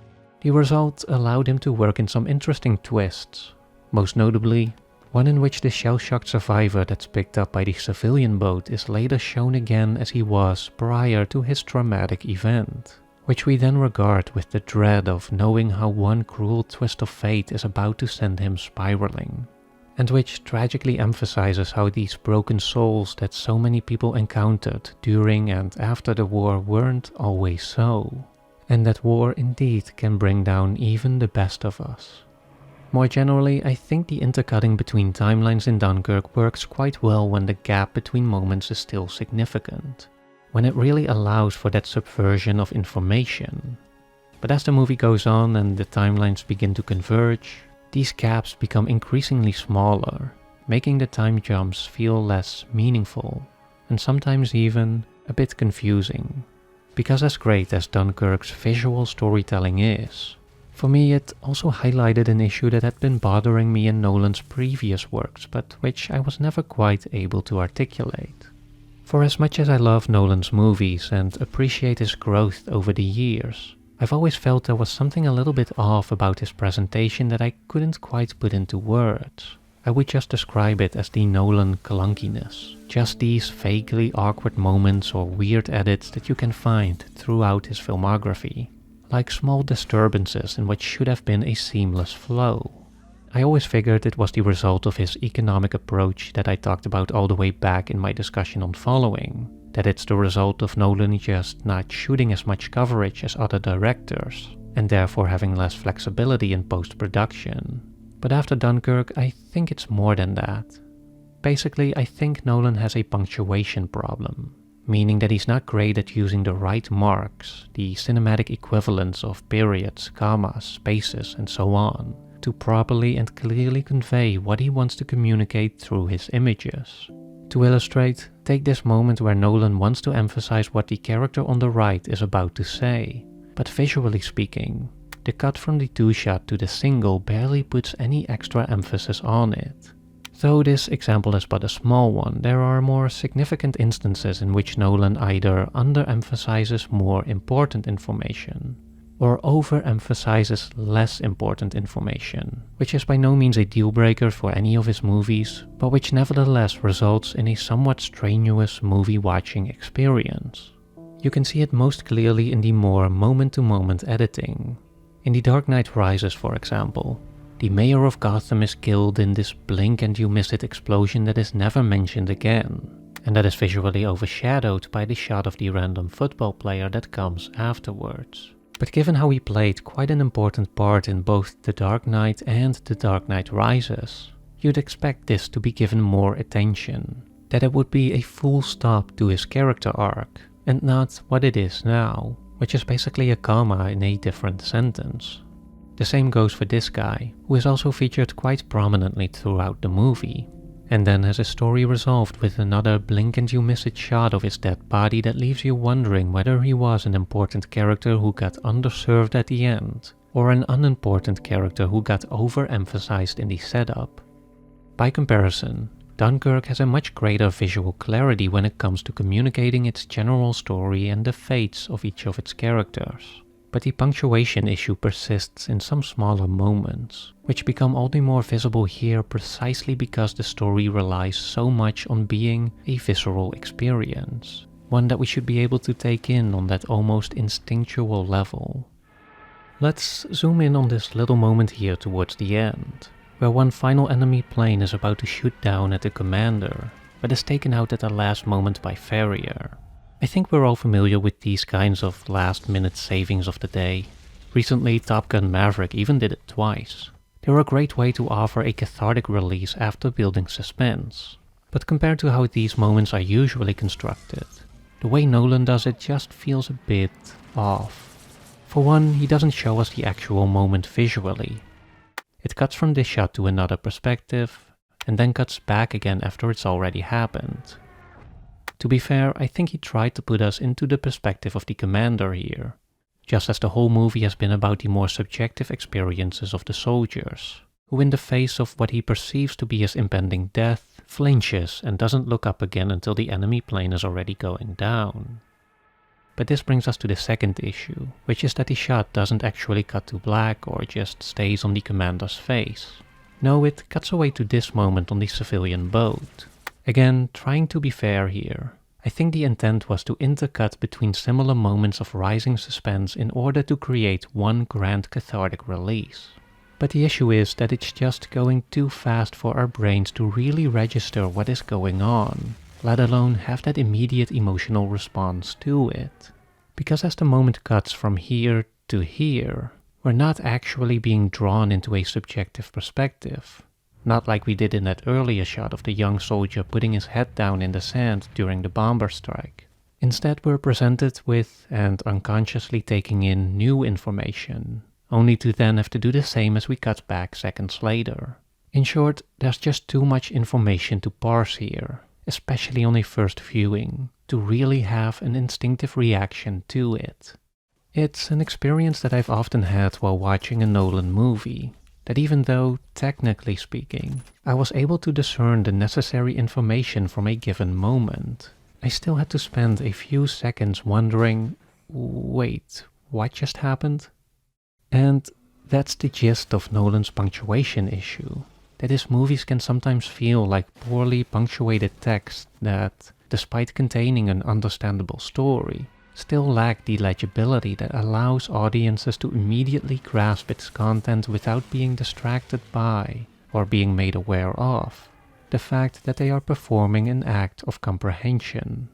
The result allowed him to work in some interesting twists, most notably one in which the shell-shocked survivor that's picked up by the civilian boat is later shown again as he was prior to his traumatic event, which we then regard with the dread of knowing how one cruel twist of fate is about to send him spiraling, and which tragically emphasizes how these broken souls that so many people encountered during and after the war weren't always so, and that war indeed can bring down even the best of us. More generally, I think the intercutting between timelines in Dunkirk works quite well when the gap between moments is still significant, when it really allows for that subversion of information. But as the movie goes on and the timelines begin to converge, these gaps become increasingly smaller, making the time jumps feel less meaningful, and sometimes even a bit confusing. Because as great as Dunkirk's visual storytelling is, for me it also highlighted an issue that had been bothering me in Nolan's previous works, but which I was never quite able to articulate. For as much as I love Nolan's movies and appreciate his growth over the years, I've always felt there was something a little bit off about his presentation that I couldn't quite put into words. I would just describe it as the Nolan clunkiness, just these vaguely awkward moments or weird edits that you can find throughout his filmography, like small disturbances in what should have been a seamless flow. I always figured it was the result of his economic approach that I talked about all the way back in my discussion on Following, that it's the result of Nolan just not shooting as much coverage as other directors, and therefore having less flexibility in post-production. But after Dunkirk, I think it's more than that. Basically, I think Nolan has a punctuation problem, meaning that he's not great at using the right marks, the cinematic equivalents of periods, commas, spaces, and so on, to properly and clearly convey what he wants to communicate through his images. To illustrate, take this moment where Nolan wants to emphasize what the character on the right is about to say, but visually speaking, the cut from the 2-shot to the single barely puts any extra emphasis on it. Though this example is but a small one, there are more significant instances in which Nolan either underemphasizes more important information, or overemphasizes less important information, which is by no means a deal-breaker for any of his movies, but which nevertheless results in a somewhat strenuous movie-watching experience. You can see it most clearly in the more moment-to-moment editing. In The Dark Knight Rises, for example, the mayor of Gotham is killed in this blink-and-you-miss-it explosion that is never mentioned again, and that is visually overshadowed by the shot of the random football player that comes afterwards. But given how he played quite an important part in both The Dark Knight and The Dark Knight Rises, you'd expect this to be given more attention, that it would be a full stop to his character arc, and not what it is now, which is basically a comma in a different sentence. The same goes for this guy, who is also featured quite prominently throughout the movie. and then has his story resolved with another blink and you miss it shot of his dead body that leaves you wondering whether he was an important character who got underserved at the end, or an unimportant character who got overemphasized in the setup. By comparison, Dunkirk has a much greater visual clarity when it comes to communicating its general story and the fates of each of its characters. But the punctuation issue persists in some smaller moments, which become all the more visible here precisely because the story relies so much on being a visceral experience, one that we should be able to take in on that almost instinctual level. Let's zoom in on this little moment here towards the end, where one final enemy plane is about to shoot down at the commander, but is taken out at the last moment by Farrier. I think we're all familiar with these kinds of last-minute savings of the day. Recently, Top Gun Maverick even did it twice. They were a great way to offer a cathartic release after building suspense. But compared to how these moments are usually constructed, the way Nolan does it just feels a bit off. For one, he doesn't show us the actual moment visually. It cuts from this shot to another perspective, and then cuts back again after it's already happened. To be fair, I think he tried to put us into the perspective of the commander here, just as the whole movie has been about the more subjective experiences of the soldiers, who in the face of what he perceives to be his impending death, flinches and doesn't look up again until the enemy plane is already going down. But this brings us to the second issue, which is that the shot doesn't actually cut to black or just stays on the commander's face. No, it cuts away to this moment on the civilian boat. Again, trying to be fair here, I think the intent was to intercut between similar moments of rising suspense in order to create one grand cathartic release. But the issue is that it's just going too fast for our brains to really register what is going on, let alone have that immediate emotional response to it. Because as the moment cuts from here to here, we're not actually being drawn into a subjective perspective. Not like we did in that earlier shot of the young soldier putting his head down in the sand during the bomber strike. Instead, we're presented with and unconsciously taking in new information, only to then have to do the same as we cut back seconds later. In short, there's just too much information to parse here, especially on a first viewing, to really have an instinctive reaction to it. It's an experience that I've often had while watching a Nolan movie, that even though, technically speaking, I was able to discern the necessary information from a given moment, I still had to spend a few seconds wondering, wait, what just happened? And that's the gist of Nolan's punctuation issue, that his movies can sometimes feel like poorly punctuated text that, despite containing an understandable story, still lack the legibility that allows audiences to immediately grasp its content without being distracted by, or being made aware of, the fact that they are performing an act of comprehension.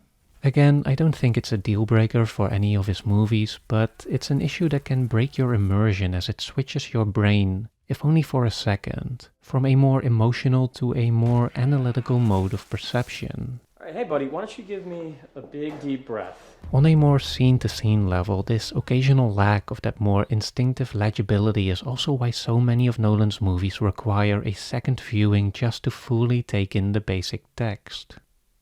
Again, I don't think it's a deal breaker for any of his movies, but it's an issue that can break your immersion as it switches your brain, if only for a second, from a more emotional to a more analytical mode of perception. Alright, hey buddy, why don't you give me a big deep breath? On a more scene-to-scene level, this occasional lack of that more instinctive legibility is also why so many of Nolan's movies require a second viewing just to fully take in the basic text.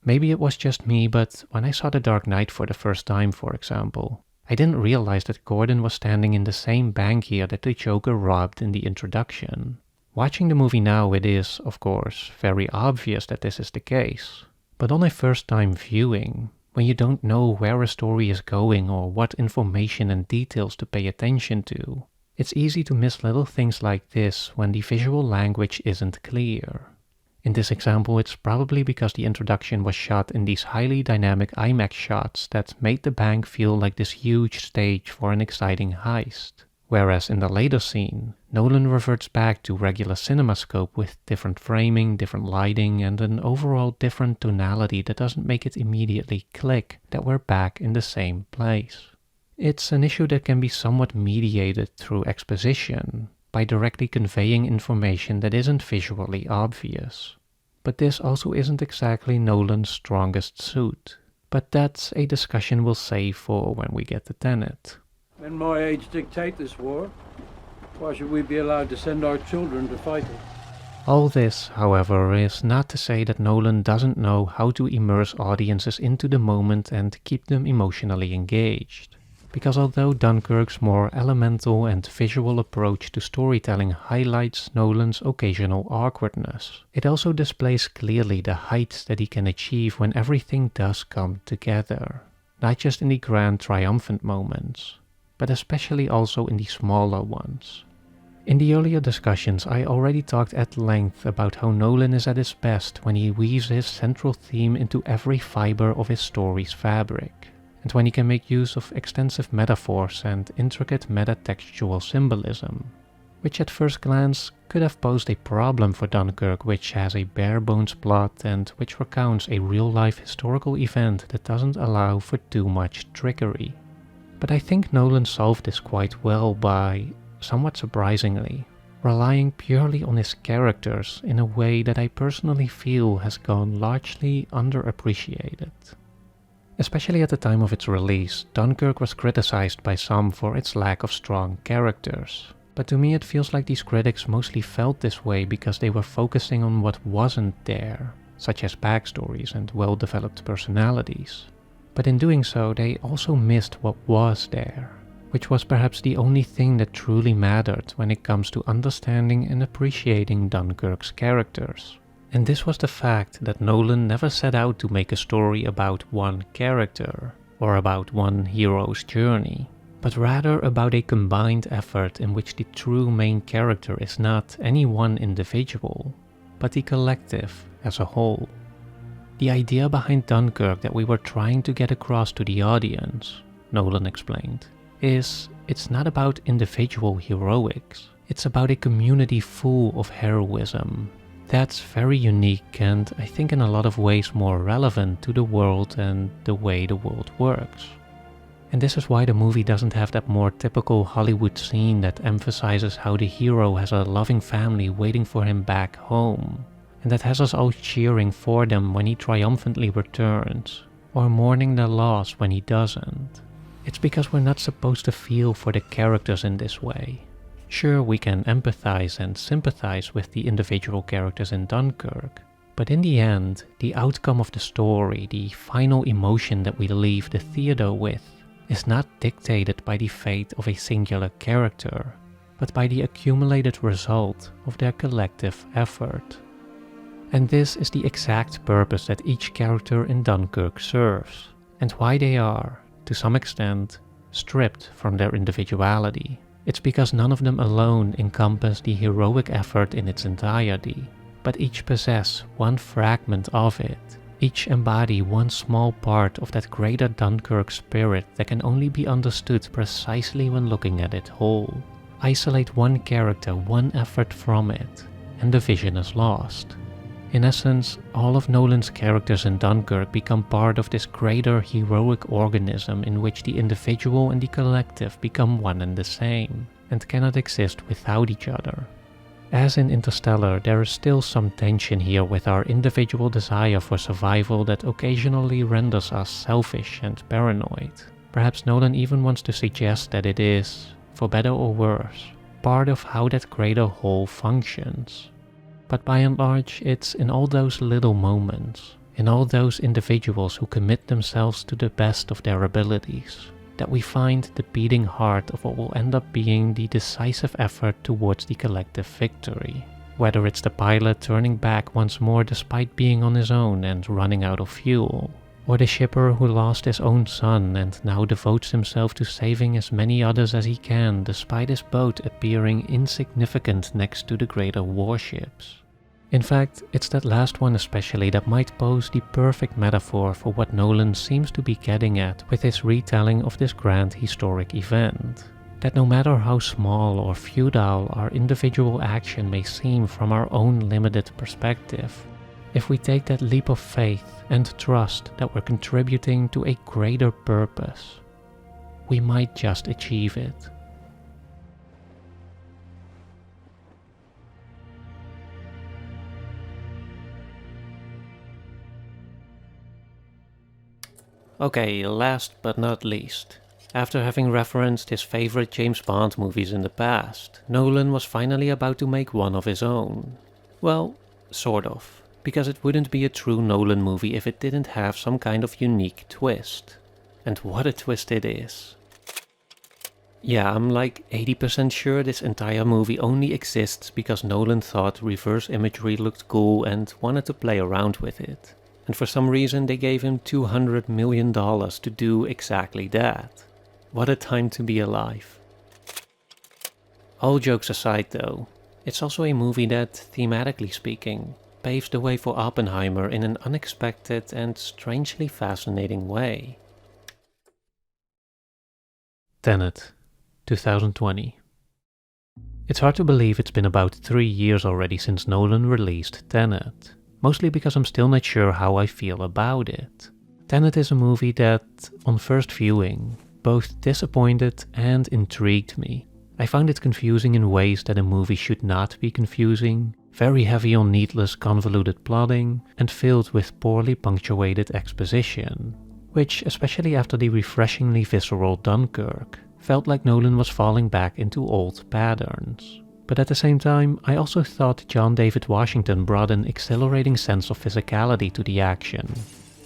Maybe it was just me, but when I saw The Dark Knight for the first time, for example, I didn't realize that Gordon was standing in the same bank here that the Joker robbed in the introduction. Watching the movie now, it is, of course, very obvious that this is the case. But on a first-time viewing, when you don't know where a story is going or what information and details to pay attention to, it's easy to miss little things like this when the visual language isn't clear. In this example, it's probably because the introduction was shot in these highly dynamic IMAX shots that made the bank feel like this huge stage for an exciting heist. Whereas in the later scene, Nolan reverts back to regular cinemascope with different framing, different lighting, and an overall different tonality that doesn't make it immediately click that we're back in the same place. It's an issue that can be somewhat mediated through exposition, by directly conveying information that isn't visually obvious. But this also isn't exactly Nolan's strongest suit. But that's a discussion we'll save for when we get to Tenet. When my age dictate this war, why should we be allowed to send our children to fight it? All this, however, is not to say that Nolan doesn't know how to immerse audiences into the moment and keep them emotionally engaged. Because although Dunkirk's more elemental and visual approach to storytelling highlights Nolan's occasional awkwardness, it also displays clearly the heights that he can achieve when everything does come together. Not just in the grand triumphant moments, but especially also in the smaller ones. In the earlier discussions, I already talked at length about how Nolan is at his best when he weaves his central theme into every fiber of his story's fabric, and when he can make use of extensive metaphors and intricate metatextual symbolism, which at first glance could have posed a problem for Dunkirk, which has a bare-bones plot and which recounts a real-life historical event that doesn't allow for too much trickery. But I think Nolan solved this quite well by, somewhat surprisingly, relying purely on his characters in a way that I personally feel has gone largely underappreciated. Especially at the time of its release, Dunkirk was criticized by some for its lack of strong characters. But to me it feels like these critics mostly felt this way because they were focusing on what wasn't there, such as backstories and well-developed personalities. But in doing so, they also missed what was there, which was perhaps the only thing that truly mattered when it comes to understanding and appreciating Dunkirk's characters. And this was the fact that Nolan never set out to make a story about one character, or about one hero's journey, but rather about a combined effort in which the true main character is not any one individual, but the collective as a whole. The idea behind Dunkirk that we were trying to get across to the audience, Nolan explained, is it's not about individual heroics, it's about a community full of heroism. That's very unique and I think in a lot of ways more relevant to the world and the way the world works. And this is why the movie doesn't have that more typical Hollywood scene that emphasizes how the hero has a loving family waiting for him back home, and that has us all cheering for them when he triumphantly returns, or mourning their loss when he doesn't. It's because we're not supposed to feel for the characters in this way. Sure, we can empathize and sympathize with the individual characters in Dunkirk, but in the end, the outcome of the story, the final emotion that we leave the theater with, is not dictated by the fate of a singular character, but by the accumulated result of their collective effort. And this is the exact purpose that each character in Dunkirk serves, and why they are, to some extent, stripped from their individuality. It's because none of them alone encompass the heroic effort in its entirety, but each possess one fragment of it. Each embody one small part of that greater Dunkirk spirit that can only be understood precisely when looking at it whole. Isolate one character, one effort from it, and the vision is lost. In essence, all of Nolan's characters in Dunkirk become part of this greater heroic organism in which the individual and the collective become one and the same, and cannot exist without each other. As in Interstellar, there is still some tension here with our individual desire for survival that occasionally renders us selfish and paranoid. Perhaps Nolan even wants to suggest that it is, for better or worse, part of how that greater whole functions. But by and large, it's in all those little moments, in all those individuals who commit themselves to the best of their abilities, that we find the beating heart of what will end up being the decisive effort towards the collective victory. Whether it's the pilot turning back once more despite being on his own and running out of fuel, or the shipper who lost his own son and now devotes himself to saving as many others as he can despite his boat appearing insignificant next to the greater warships. In fact, it's that last one especially that might pose the perfect metaphor for what Nolan seems to be getting at with his retelling of this grand historic event. That no matter how small or futile our individual action may seem from our own limited perspective, if we take that leap of faith and trust that we're contributing to a greater purpose, we might just achieve it. Okay, last but not least. After having referenced his favorite James Bond movies in the past, Nolan was finally about to make one of his own. Well, sort of, because it wouldn't be a true Nolan movie if it didn't have some kind of unique twist. And what a twist it is. Yeah, I'm like 80% sure this entire movie only exists because Nolan thought reverse imagery looked cool and wanted to play around with it. And for some reason they gave him $200 million to do exactly that. What a time to be alive. All jokes aside though, it's also a movie that, thematically speaking, paves the way for Oppenheimer in an unexpected and strangely fascinating way. Tenet, 2020. It's hard to believe it's been about 3 years already since Nolan released Tenet, mostly because I'm still not sure how I feel about it. Tenet is a movie that, on first viewing, both disappointed and intrigued me. I found it confusing in ways that a movie should not be confusing, very heavy on needless convoluted plotting, and filled with poorly punctuated exposition, which, especially after the refreshingly visceral Dunkirk, felt like Nolan was falling back into old patterns. But at the same time, I also thought John David Washington brought an exhilarating sense of physicality to the action.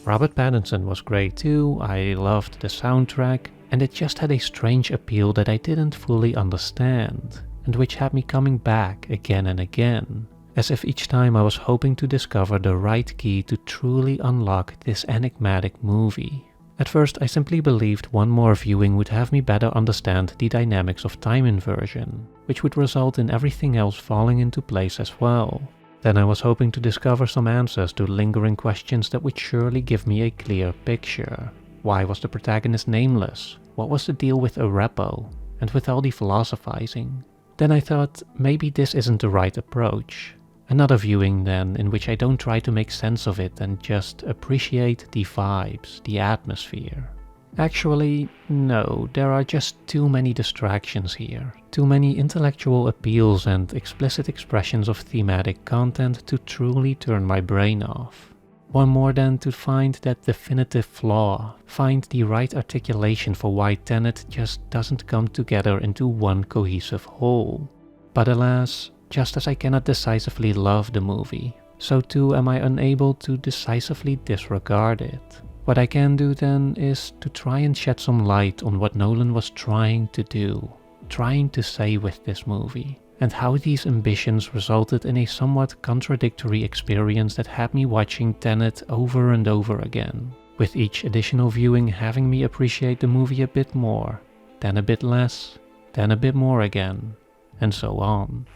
Robert Pattinson was great too, I loved the soundtrack, and it just had a strange appeal that I didn't fully understand, and which had me coming back again and again, as if each time I was hoping to discover the right key to truly unlock this enigmatic movie. At first I simply believed one more viewing would have me better understand the dynamics of time inversion, which would result in everything else falling into place as well. Then I was hoping to discover some answers to lingering questions that would surely give me a clear picture. Why was the protagonist nameless? What was the deal with Arepo? And with all the philosophizing? Then I thought, maybe this isn't the right approach. Another viewing then, in which I don't try to make sense of it and just appreciate the vibes, the atmosphere. Actually, no, there are just too many distractions here. Too many intellectual appeals and explicit expressions of thematic content to truly turn my brain off. One more than to find that definitive flaw, find the right articulation for why Tenet just doesn't come together into one cohesive whole. But alas, just as I cannot decisively love the movie, so too am I unable to decisively disregard it. What I can do then is to try and shed some light on what Nolan was trying to do, trying to say with this movie, and how these ambitions resulted in a somewhat contradictory experience that had me watching Tenet over and over again, with each additional viewing having me appreciate the movie a bit more, then a bit less, then a bit more again, and so on.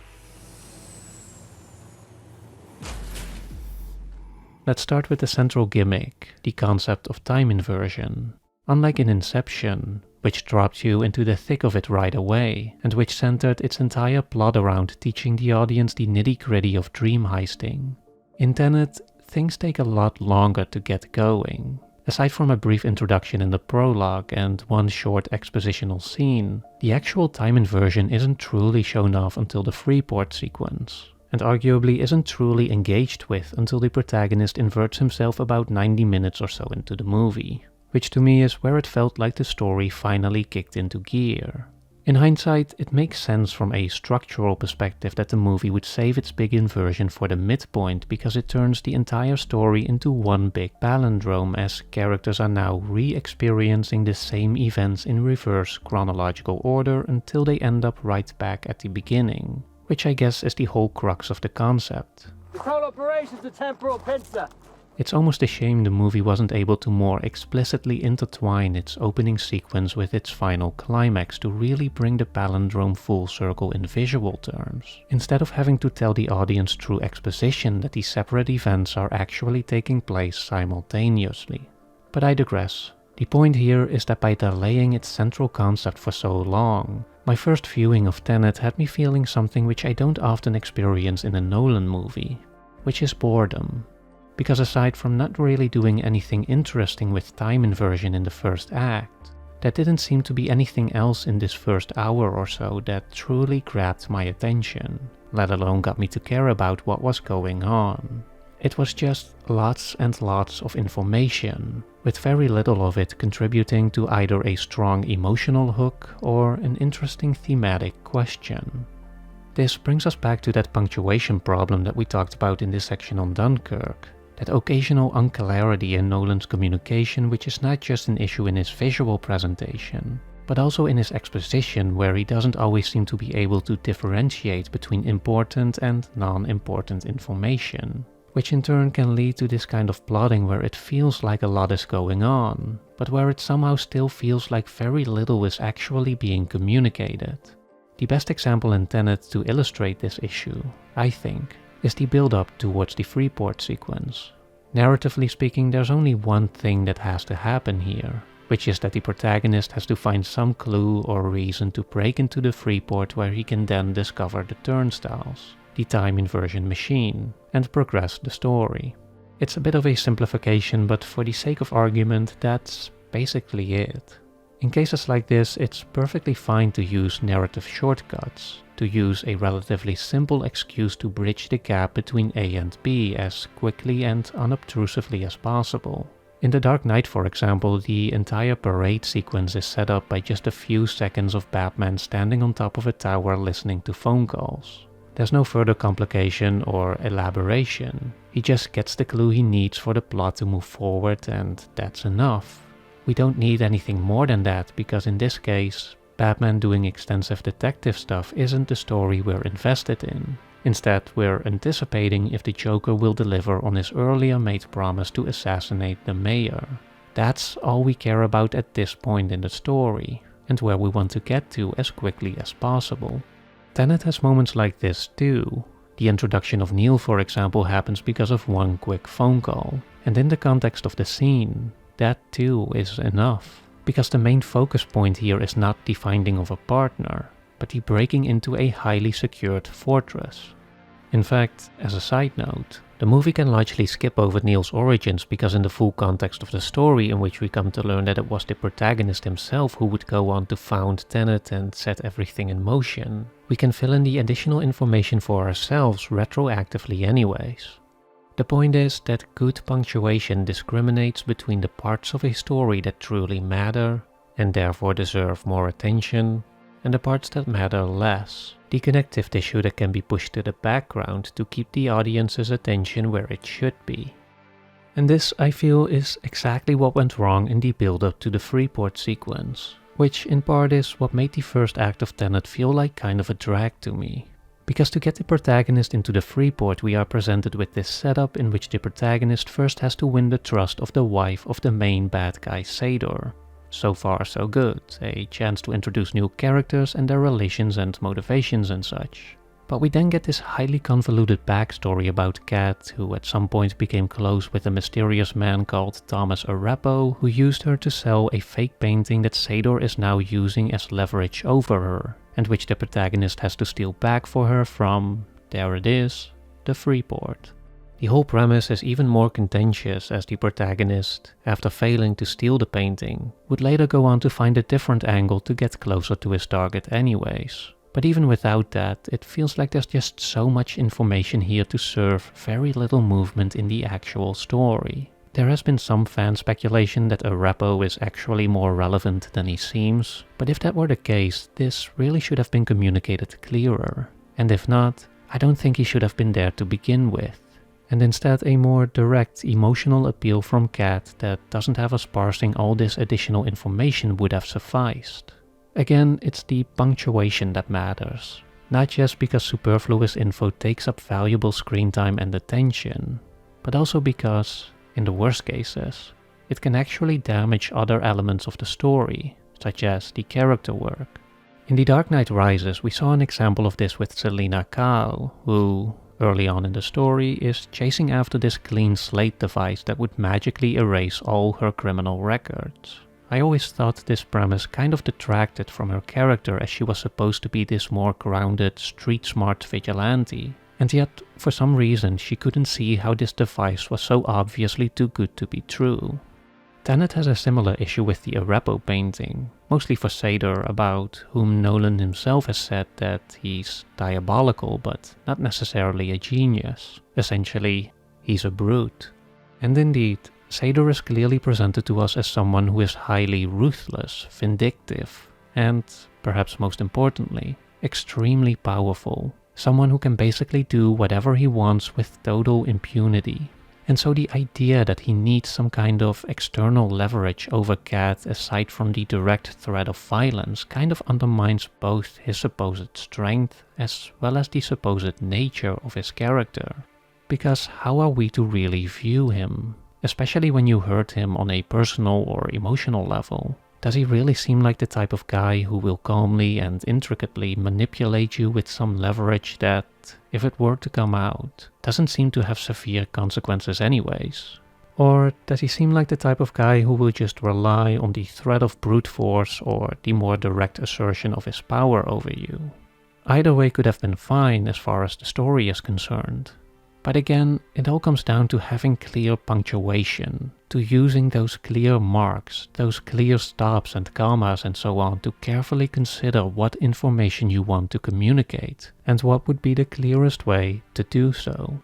Let's start with the central gimmick, the concept of time inversion. Unlike in Inception, which dropped you into the thick of it right away, and which centered its entire plot around teaching the audience the nitty-gritty of dream heisting. In Tenet, things take a lot longer to get going. Aside from a brief introduction in the prologue and one short expositional scene, the actual time inversion isn't truly shown off until the Freeport sequence, and arguably isn't truly engaged with until the protagonist inverts himself about 90 minutes or so into the movie, which to me is where it felt like the story finally kicked into gear. In hindsight, it makes sense from a structural perspective that the movie would save its big inversion for the midpoint because it turns the entire story into one big palindrome as characters are now re-experiencing the same events in reverse chronological order until they end up right back at the beginning, which I guess is the whole crux of the concept. This whole operation's a temporal pincer. It's almost a shame the movie wasn't able to more explicitly intertwine its opening sequence with its final climax to really bring the palindrome full circle in visual terms, instead of having to tell the audience through exposition that these separate events are actually taking place simultaneously. But I digress. The point here is that by delaying its central concept for so long, my first viewing of Tenet had me feeling something which I don't often experience in a Nolan movie, which is boredom. Because aside from not really doing anything interesting with time inversion in the first act, there didn't seem to be anything else in this first hour or so that truly grabbed my attention, let alone got me to care about what was going on. It was just lots and lots of information, with very little of it contributing to either a strong emotional hook or an interesting thematic question. This brings us back to that punctuation problem that we talked about in this section on Dunkirk. That occasional unclarity in Nolan's communication, which is not just an issue in his visual presentation, but also in his exposition, where he doesn't always seem to be able to differentiate between important and non-important information, which in turn can lead to this kind of plotting where it feels like a lot is going on, but where it somehow still feels like very little is actually being communicated. The best example in Tenet to illustrate this issue, I think, is the build-up towards the Freeport sequence. Narratively speaking, there's only one thing that has to happen here, which is that the protagonist has to find some clue or reason to break into the Freeport where he can then discover the turnstiles, the time inversion machine, and progress the story. It's a bit of a simplification, but for the sake of argument, that's basically it. In cases like this, it's perfectly fine to use narrative shortcuts, to use a relatively simple excuse to bridge the gap between A and B as quickly and unobtrusively as possible. In The Dark Knight, for example, the entire parade sequence is set up by just a few seconds of Batman standing on top of a tower listening to phone calls. There's no further complication or elaboration. He just gets the clue he needs for the plot to move forward, and that's enough. We don't need anything more than that, because in this case, Batman doing extensive detective stuff isn't the story we're invested in. Instead, we're anticipating if the Joker will deliver on his earlier made promise to assassinate the mayor. That's all we care about at this point in the story, and where we want to get to as quickly as possible. Tenet has moments like this too. The introduction of Neil, for example, happens because of one quick phone call, and in the context of the scene, that too is enough. Because the main focus point here is not the finding of a partner, but the breaking into a highly secured fortress. In fact, as a side note, the movie can largely skip over Neil's origins because in the full context of the story, in which we come to learn that it was the protagonist himself who would go on to found Tenet and set everything in motion, we can fill in the additional information for ourselves retroactively anyways. The point is that good punctuation discriminates between the parts of a story that truly matter and therefore deserve more attention, and the parts that matter less, the connective tissue that can be pushed to the background to keep the audience's attention where it should be. And this, I feel, is exactly what went wrong in the build-up to the Freeport sequence, which in part is what made the first act of Tenet feel like kind of a drag to me. Because to get the protagonist into the Freeport, we are presented with this setup in which the protagonist first has to win the trust of the wife of the main bad guy Sador. So far so good, a chance to introduce new characters and their relations and motivations and such. But we then get this highly convoluted backstory about Kat, who at some point became close with a mysterious man called Thomas Arapo, who used her to sell a fake painting that Sador is now using as leverage over her, and which the protagonist has to steal back for her from, there it is, the Freeport. The whole premise is even more contentious as the protagonist, after failing to steal the painting, would later go on to find a different angle to get closer to his target anyways. But even without that, it feels like there's just so much information here to serve very little movement in the actual story. There has been some fan speculation that Arapo is actually more relevant than he seems, but if that were the case, this really should have been communicated clearer. And if not, I don't think he should have been there to begin with. And instead a more direct emotional appeal from Kat that doesn't have us parsing all this additional information would have sufficed. Again, it's the punctuation that matters, not just because superfluous info takes up valuable screen time and attention, but also because, in the worst cases, it can actually damage other elements of the story, such as the character work. In The Dark Knight Rises, we saw an example of this with Selina Kyle, who, early on in the story, is chasing after this clean slate device that would magically erase all her criminal records. I always thought this premise kind of detracted from her character, as she was supposed to be this more grounded, street-smart vigilante, and yet, for some reason, she couldn't see how this device was so obviously too good to be true. Tenet has a similar issue with the Arapo painting, mostly for Sador, about whom Nolan himself has said that he's diabolical but not necessarily a genius. Essentially, he's a brute. And indeed, Sador is clearly presented to us as someone who is highly ruthless, vindictive, and, perhaps most importantly, extremely powerful, Someone who can basically do whatever he wants with total impunity. And so the idea that he needs some kind of external leverage over Kat aside from the direct threat of violence kind of undermines both his supposed strength as well as the supposed nature of his character. Because how are we to really view him? Especially when you hurt him on a personal or emotional level. Does he really seem like the type of guy who will calmly and intricately manipulate you with some leverage that, if it were to come out, doesn't seem to have severe consequences anyways? Or does he seem like the type of guy who will just rely on the threat of brute force or the more direct assertion of his power over you? Either way could have been fine as far as the story is concerned. But again, it all comes down to having clear punctuation, to using those clear marks, those clear stops and commas and so on to carefully consider what information you want to communicate and what would be the clearest way to do so.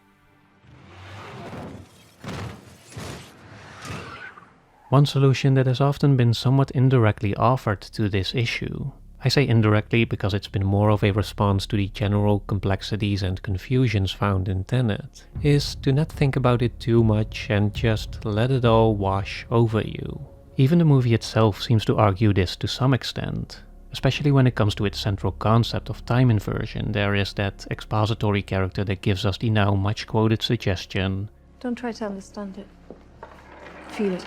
One solution that has often been somewhat indirectly offered to this issue, I say indirectly because it's been more of a response to the general complexities and confusions found in Tenet, is to not think about it too much and just let it all wash over you. Even the movie itself seems to argue this to some extent. Especially when it comes to its central concept of time inversion, there is that expository character that gives us the now much quoted suggestion, "Don't try to understand it. Feel it."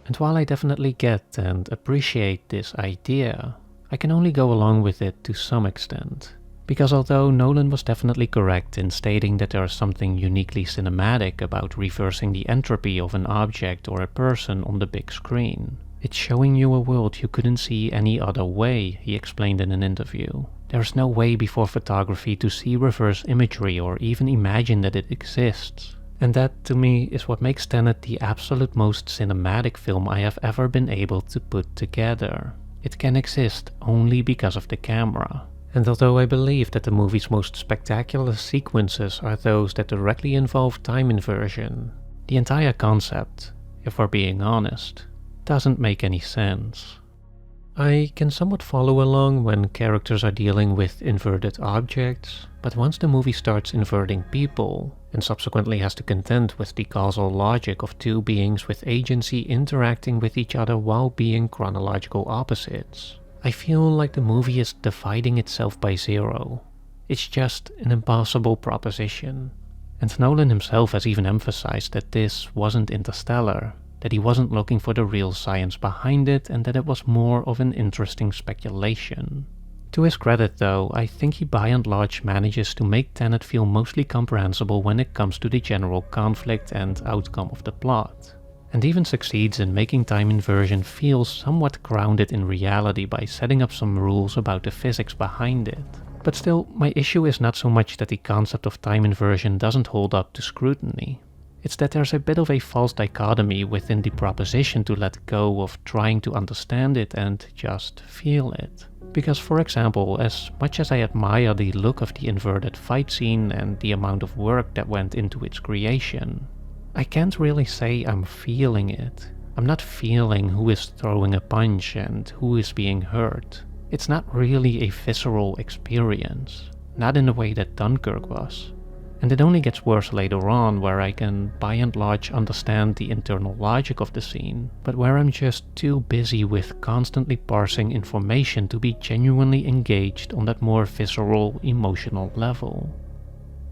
And while I definitely get and appreciate this idea, I can only go along with it to some extent. Because although Nolan was definitely correct in stating that there is something uniquely cinematic about reversing the entropy of an object or a person on the big screen, it's showing you a world you couldn't see any other way, he explained in an interview. There's no way before photography to see reverse imagery or even imagine that it exists. And that, to me, is what makes Tenet the absolute most cinematic film I have ever been able to put together. It can exist only because of the camera. And although I believe that the movie's most spectacular sequences are those that directly involve time inversion, the entire concept, if we're being honest, doesn't make any sense. I can somewhat follow along when characters are dealing with inverted objects, but once the movie starts inverting people, and subsequently has to contend with the causal logic of two beings with agency interacting with each other while being chronological opposites, I feel like the movie is dividing itself by zero. It's just an impossible proposition. And Nolan himself has even emphasized that this wasn't Interstellar, that he wasn't looking for the real science behind it and that it was more of an interesting speculation. To his credit though, I think he by and large manages to make Tenet feel mostly comprehensible when it comes to the general conflict and outcome of the plot. And even succeeds in making time inversion feel somewhat grounded in reality by setting up some rules about the physics behind it. But still, my issue is not so much that the concept of time inversion doesn't hold up to scrutiny. It's that there's a bit of a false dichotomy within the proposition to let go of trying to understand it and just feel it. Because, for example, as much as I admire the look of the inverted fight scene and the amount of work that went into its creation, I can't really say I'm feeling it. I'm not feeling who is throwing a punch and who is being hurt. It's not really a visceral experience, not in the way that Dunkirk was. And it only gets worse later on, where I can by and large understand the internal logic of the scene, but where I'm just too busy with constantly parsing information to be genuinely engaged on that more visceral, emotional level.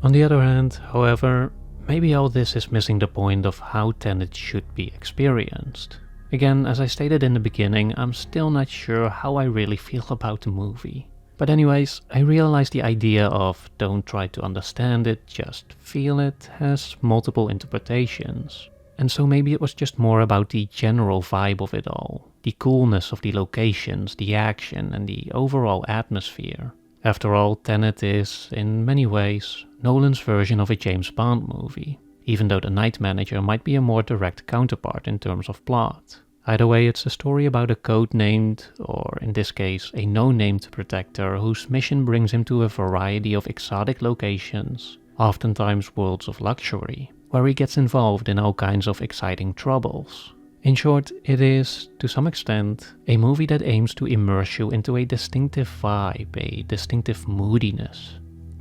On the other hand, however, maybe all this is missing the point of how Tenet should be experienced. Again, as I stated in the beginning, I'm still not sure how I really feel about the movie. But anyways, I realize the idea of don't try to understand it, just feel it, has multiple interpretations. And so maybe it was just more about the general vibe of it all, the coolness of the locations, the action, and the overall atmosphere. After all, Tenet is, in many ways, Nolan's version of a James Bond movie, even though The Night Manager might be a more direct counterpart in terms of plot. Either way, it's a story about a code-named, or in this case, a no-named protector whose mission brings him to a variety of exotic locations, oftentimes worlds of luxury, where he gets involved in all kinds of exciting troubles. In short, it is, to some extent, a movie that aims to immerse you into a distinctive vibe, a distinctive moodiness.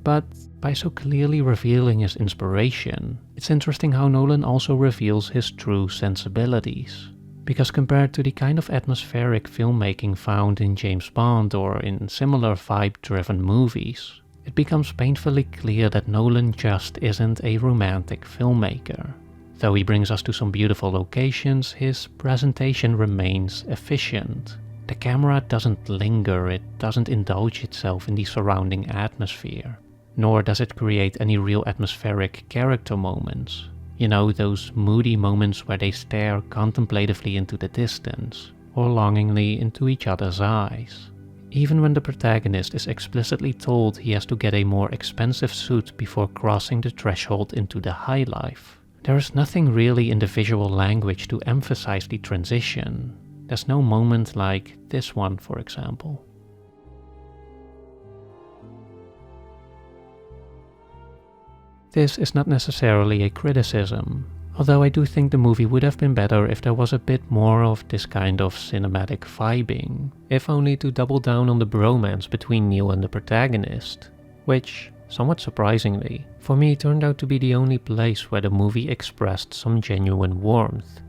But by so clearly revealing his inspiration, it's interesting how Nolan also reveals his true sensibilities. Because compared to the kind of atmospheric filmmaking found in James Bond or in similar vibe-driven movies, it becomes painfully clear that Nolan just isn't a romantic filmmaker. Though he brings us to some beautiful locations, his presentation remains efficient. The camera doesn't linger, it doesn't indulge itself in the surrounding atmosphere, nor does it create any real atmospheric character moments. You know, those moody moments where they stare contemplatively into the distance, or longingly into each other's eyes. Even when the protagonist is explicitly told he has to get a more expensive suit before crossing the threshold into the high life, there is nothing really in the visual language to emphasize the transition. There's no moment like this one, for example. This is not necessarily a criticism, although I do think the movie would have been better if there was a bit more of this kind of cinematic vibing, if only to double down on the bromance between Neil and the protagonist, which, somewhat surprisingly, for me turned out to be the only place where the movie expressed some genuine warmth.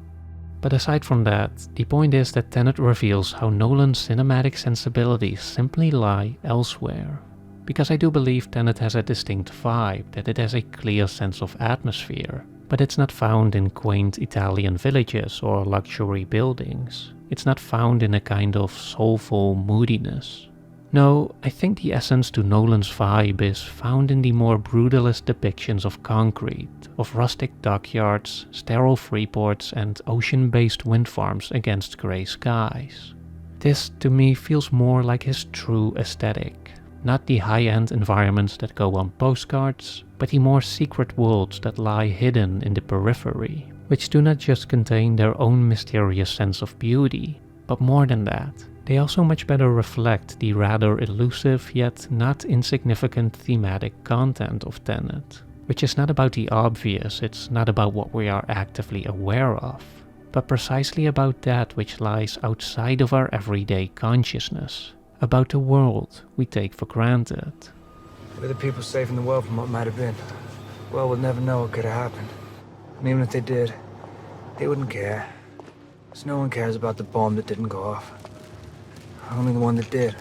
But aside from that, the point is that Tenet reveals how Nolan's cinematic sensibilities simply lie elsewhere. Because I do believe Tenet has a distinct vibe, that it has a clear sense of atmosphere, but it's not found in quaint Italian villages or luxury buildings. It's not found in a kind of soulful moodiness. No, I think the essence to Nolan's vibe is found in the more brutalist depictions of concrete, of rustic dockyards, sterile freeports, and ocean-based wind farms against grey skies. This, to me, feels more like his true aesthetic. Not the high-end environments that go on postcards, but the more secret worlds that lie hidden in the periphery, which do not just contain their own mysterious sense of beauty, but more than that. They also much better reflect the rather elusive yet not insignificant thematic content of Tenet, which is not about the obvious, it's not about what we are actively aware of, but precisely about that which lies outside of our everyday consciousness, about the world we take for granted. We're the people saving the world from what might have been. Well, we'll never know what could have happened. And even if they did, they wouldn't care. Because no one cares about the bomb that didn't go off. Only the one that did.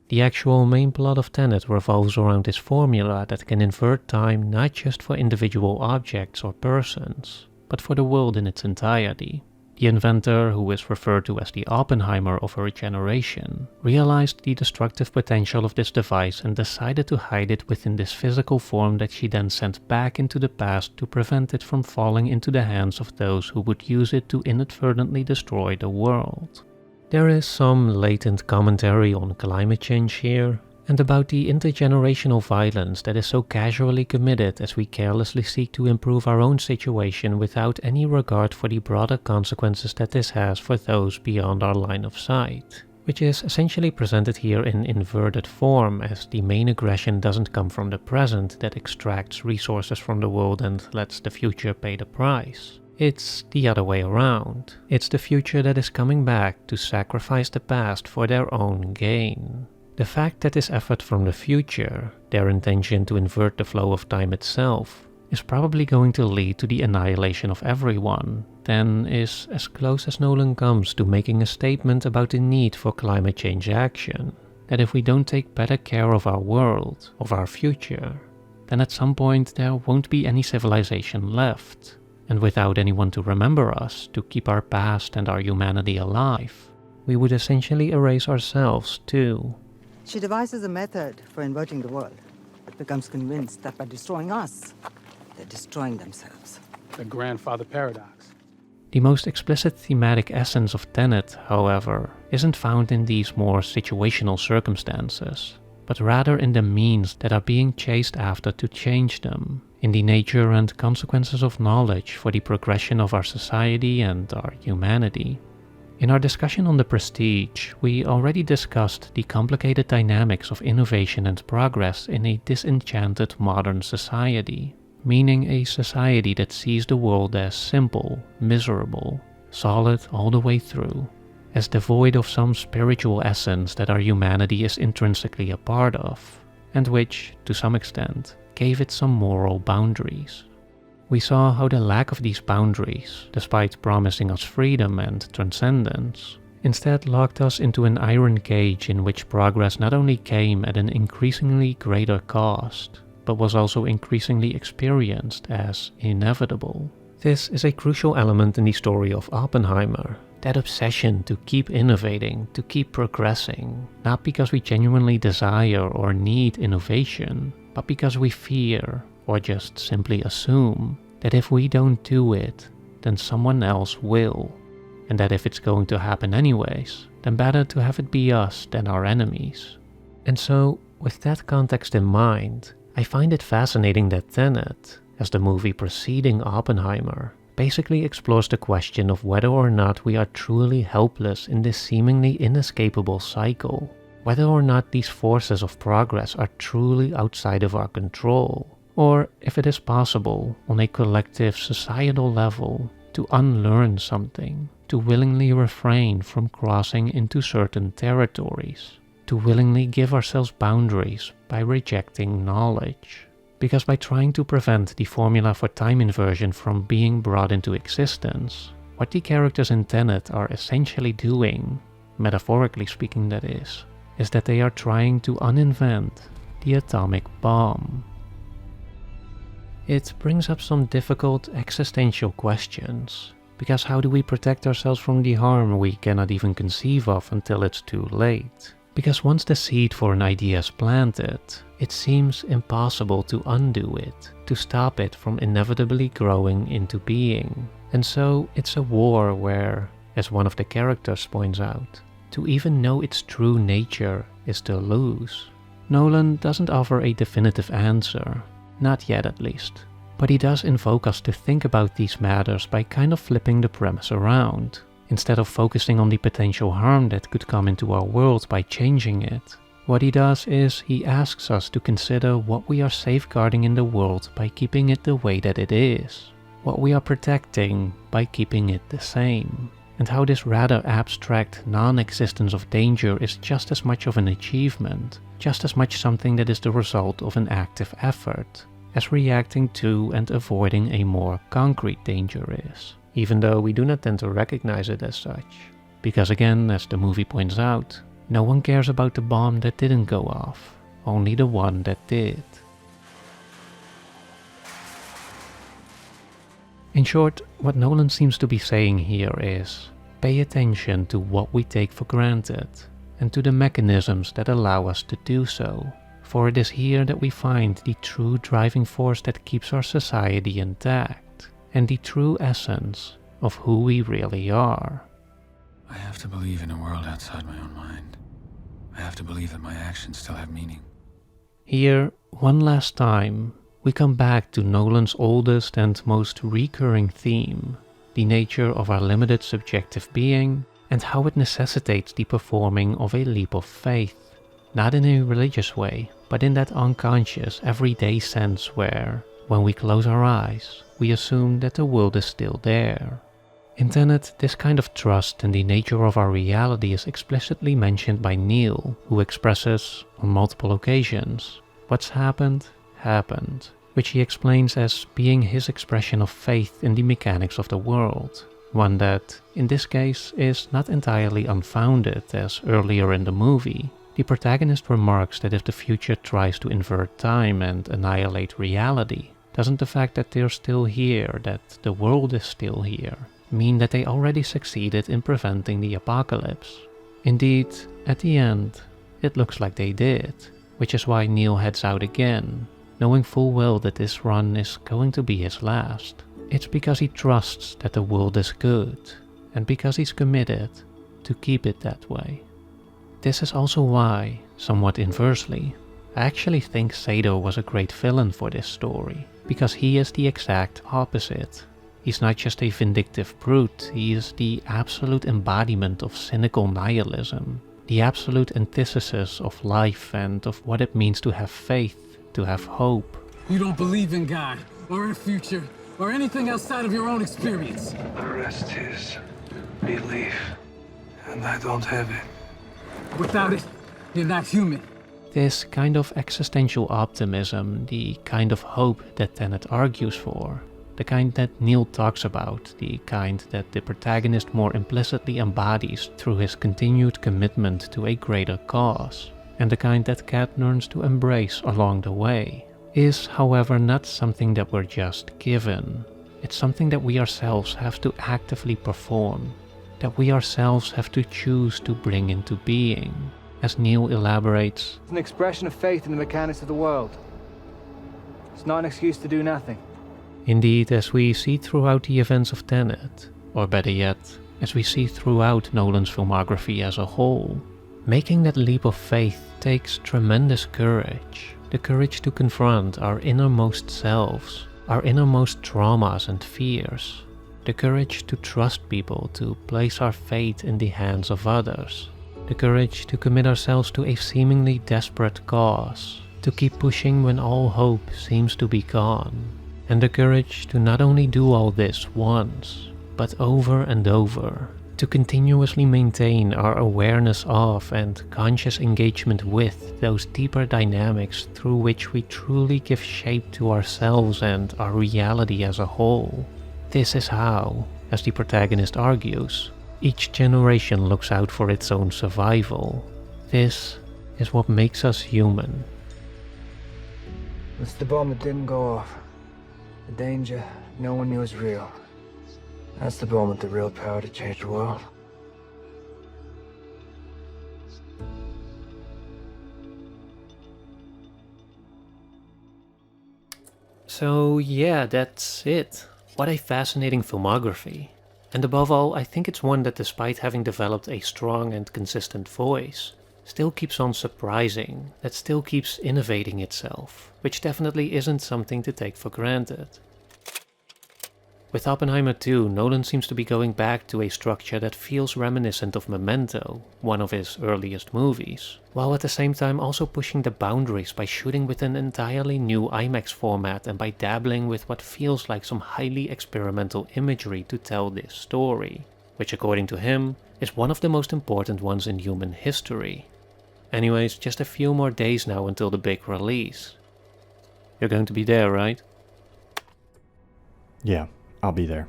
The actual main plot of Tenet revolves around this formula that can invert time not just for individual objects or persons, but for the world in its entirety. The inventor, who is referred to as the Oppenheimer of her generation, realized the destructive potential of this device and decided to hide it within this physical form that she then sent back into the past to prevent it from falling into the hands of those who would use it to inadvertently destroy the world. There is some latent commentary on climate change here, and about the intergenerational violence that is so casually committed as we carelessly seek to improve our own situation without any regard for the broader consequences that this has for those beyond our line of sight, which is essentially presented here in inverted form, as the main aggression doesn't come from the present that extracts resources from the world and lets the future pay the price. It's the other way around. It's the future that is coming back to sacrifice the past for their own gain. The fact that this effort from the future, their intention to invert the flow of time itself, is probably going to lead to the annihilation of everyone, then is as close as Nolan comes to making a statement about the need for climate change action. That if we don't take better care of our world, of our future, then at some point there won't be any civilization left. And without anyone to remember us, to keep our past and our humanity alive, we would essentially erase ourselves too. She devises a method for inverting the world, but becomes convinced that by destroying us, they're destroying themselves. The grandfather paradox. The most explicit thematic essence of Tenet, however, isn't found in these more situational circumstances, but rather in the means that are being chased after to change them, in the nature and consequences of knowledge for the progression of our society and our humanity. In our discussion on The Prestige, we already discussed the complicated dynamics of innovation and progress in a disenchanted modern society, meaning a society that sees the world as simple, miserable, solid all the way through, as devoid of some spiritual essence that our humanity is intrinsically a part of, and which, to some extent, gave it some moral boundaries. We saw how the lack of these boundaries, despite promising us freedom and transcendence, instead locked us into an iron cage in which progress not only came at an increasingly greater cost, but was also increasingly experienced as inevitable. This is a crucial element in the story of Oppenheimer, that obsession to keep innovating, to keep progressing, not because we genuinely desire or need innovation, but because we fear, or just simply assume, that if we don't do it, then someone else will, and that if it's going to happen anyways, then better to have it be us than our enemies. And so, with that context in mind, I find it fascinating that Tenet, as the movie preceding Oppenheimer, basically explores the question of whether or not we are truly helpless in this seemingly inescapable cycle, whether or not these forces of progress are truly outside of our control, or if it is possible, on a collective societal level, to unlearn something, to willingly refrain from crossing into certain territories, to willingly give ourselves boundaries by rejecting knowledge. Because by trying to prevent the formula for time inversion from being brought into existence, what the characters in Tenet are essentially doing, metaphorically speaking that is that they are trying to uninvent the atomic bomb. It brings up some difficult existential questions, because how do we protect ourselves from the harm we cannot even conceive of until it's too late? Because once the seed for an idea is planted, it seems impossible to undo it, to stop it from inevitably growing into being. And so it's a war where, as one of the characters points out, to even know its true nature is to lose. Nolan doesn't offer a definitive answer, not yet at least, but he does invoke us to think about these matters by kind of flipping the premise around. Instead of focusing on the potential harm that could come into our world by changing it, what he does is he asks us to consider what we are safeguarding in the world by keeping it the way that it is, what we are protecting by keeping it the same, and how this rather abstract non-existence of danger is just as much of an achievement, just as much something that is the result of an active effort, as reacting to and avoiding a more concrete danger is, even though we do not tend to recognize it as such. Because again, as the movie points out, no one cares about the bomb that didn't go off, only the one that did. In short, what Nolan seems to be saying here is, pay attention to what we take for granted, and to the mechanisms that allow us to do so, for it is here that we find the true driving force that keeps our society intact, and the true essence of who we really are. I have to believe in a world outside my own mind. I have to believe that my actions still have meaning. Here, one last time, we come back to Nolan's oldest and most recurring theme, the nature of our limited subjective being and how it necessitates the performing of a leap of faith, not in a religious way, but in that unconscious, everyday sense where, when we close our eyes, we assume that the world is still there. In Tenet, this kind of trust in the nature of our reality is explicitly mentioned by Neil, who expresses, on multiple occasions, what's happened, happened, which he explains as being his expression of faith in the mechanics of the world, one that, in this case, is not entirely unfounded, as earlier in the movie, the protagonist remarks that if the future tries to invert time and annihilate reality, doesn't the fact that they're still here, that the world is still here, mean that they already succeeded in preventing the apocalypse? Indeed, at the end, it looks like they did, which is why Neil heads out again, knowing full well that this run is going to be his last. It's because he trusts that the world is good, and because he's committed to keep it that way. This is also why, somewhat inversely, I actually think Sado was a great villain for this story, because he is the exact opposite. He's not just a vindictive brute, he is the absolute embodiment of cynical nihilism, the absolute antithesis of life and of what it means to have faith, to have hope. You don't believe in God, or a future, or anything outside of your own experience. The rest is belief, and I don't have it. Without it, you're not human. This kind of existential optimism, the kind of hope that Tenet argues for, the kind that Neil talks about, the kind that the protagonist more implicitly embodies through his continued commitment to a greater cause, and the kind that Kat learns to embrace along the way, is, however, not something that we're just given. It's something that we ourselves have to actively perform, that we ourselves have to choose to bring into being. As Neil elaborates, It's an expression of faith in the mechanics of the world. It's not an excuse to do nothing. Indeed, as we see throughout the events of Tenet, or better yet, as we see throughout Nolan's filmography as a whole, making that leap of faith takes tremendous courage. The courage to confront our innermost selves, our innermost traumas and fears. The courage to trust people, to place our fate in the hands of others. The courage to commit ourselves to a seemingly desperate cause, to keep pushing when all hope seems to be gone. And the courage to not only do all this once, but over and over, to continuously maintain our awareness of and conscious engagement with those deeper dynamics through which we truly give shape to ourselves and our reality as a whole. This is how, as the protagonist argues, each generation looks out for its own survival. This is what makes us human. It's the bomb that didn't go off. The danger no one knew was real. That's the bomb with the real power to change the world. So yeah, that's it. What a fascinating filmography. And above all, I think it's one that, despite having developed a strong and consistent voice, still keeps on surprising, that still keeps innovating itself, which definitely isn't something to take for granted. With Oppenheimer 2, Nolan seems to be going back to a structure that feels reminiscent of Memento, one of his earliest movies, while at the same time also pushing the boundaries by shooting with an entirely new IMAX format and by dabbling with what feels like some highly experimental imagery to tell this story, which according to him is one of the most important ones in human history. Anyways, just a few more days now until the big release. You're going to be there, right? Yeah, I'll be there.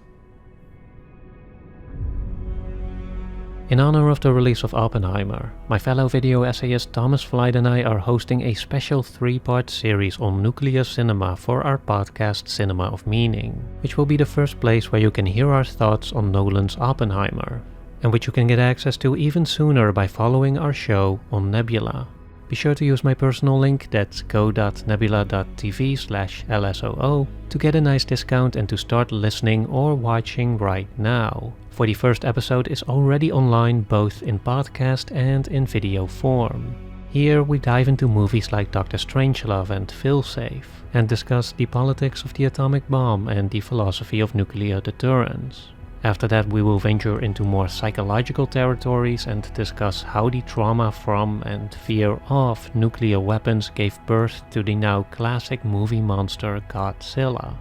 In honor of the release of Oppenheimer, my fellow video essayist Thomas Flight and I are hosting a special 3-part series on nuclear cinema for our podcast Cinema of Meaning, which will be the first place where you can hear our thoughts on Nolan's Oppenheimer, and which you can get access to even sooner by following our show on Nebula. Be sure to use my personal link, that's go.nebula.tv/LSOO, to get a nice discount and to start listening or watching right now, for the first episode is already online both in podcast and in video form. Here we dive into movies like Dr. Strangelove and Failsafe, and discuss the politics of the atomic bomb and the philosophy of nuclear deterrence. After that we will venture into more psychological territories and discuss how the trauma from and fear of nuclear weapons gave birth to the now classic movie monster Godzilla.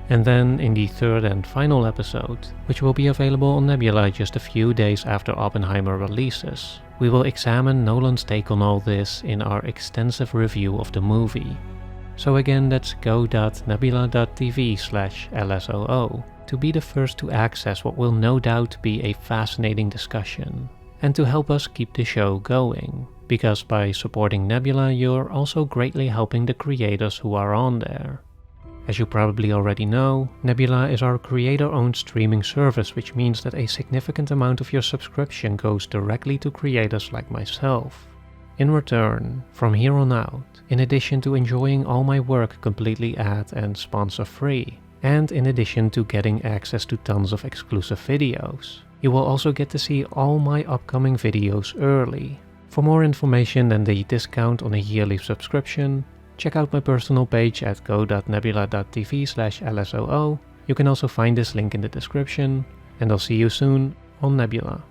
And then in the third and final episode, which will be available on Nebula just a few days after Oppenheimer releases, we will examine Nolan's take on all this in our extensive review of the movie. So again, that's go.nebula.tv/LSOO to be the first to access what will no doubt be a fascinating discussion, and to help us keep the show going, because by supporting Nebula you're also greatly helping the creators who are on there. As you probably already know, Nebula is our creator-owned streaming service, which means that a significant amount of your subscription goes directly to creators like myself. In return, from here on out, in addition to enjoying all my work completely ad and sponsor free, and in addition to getting access to tons of exclusive videos, you will also get to see all my upcoming videos early. For more information and the discount on a yearly subscription, check out my personal page at go.nebula.tv/LSOO. You can also find this link in the description, and I'll see you soon on Nebula.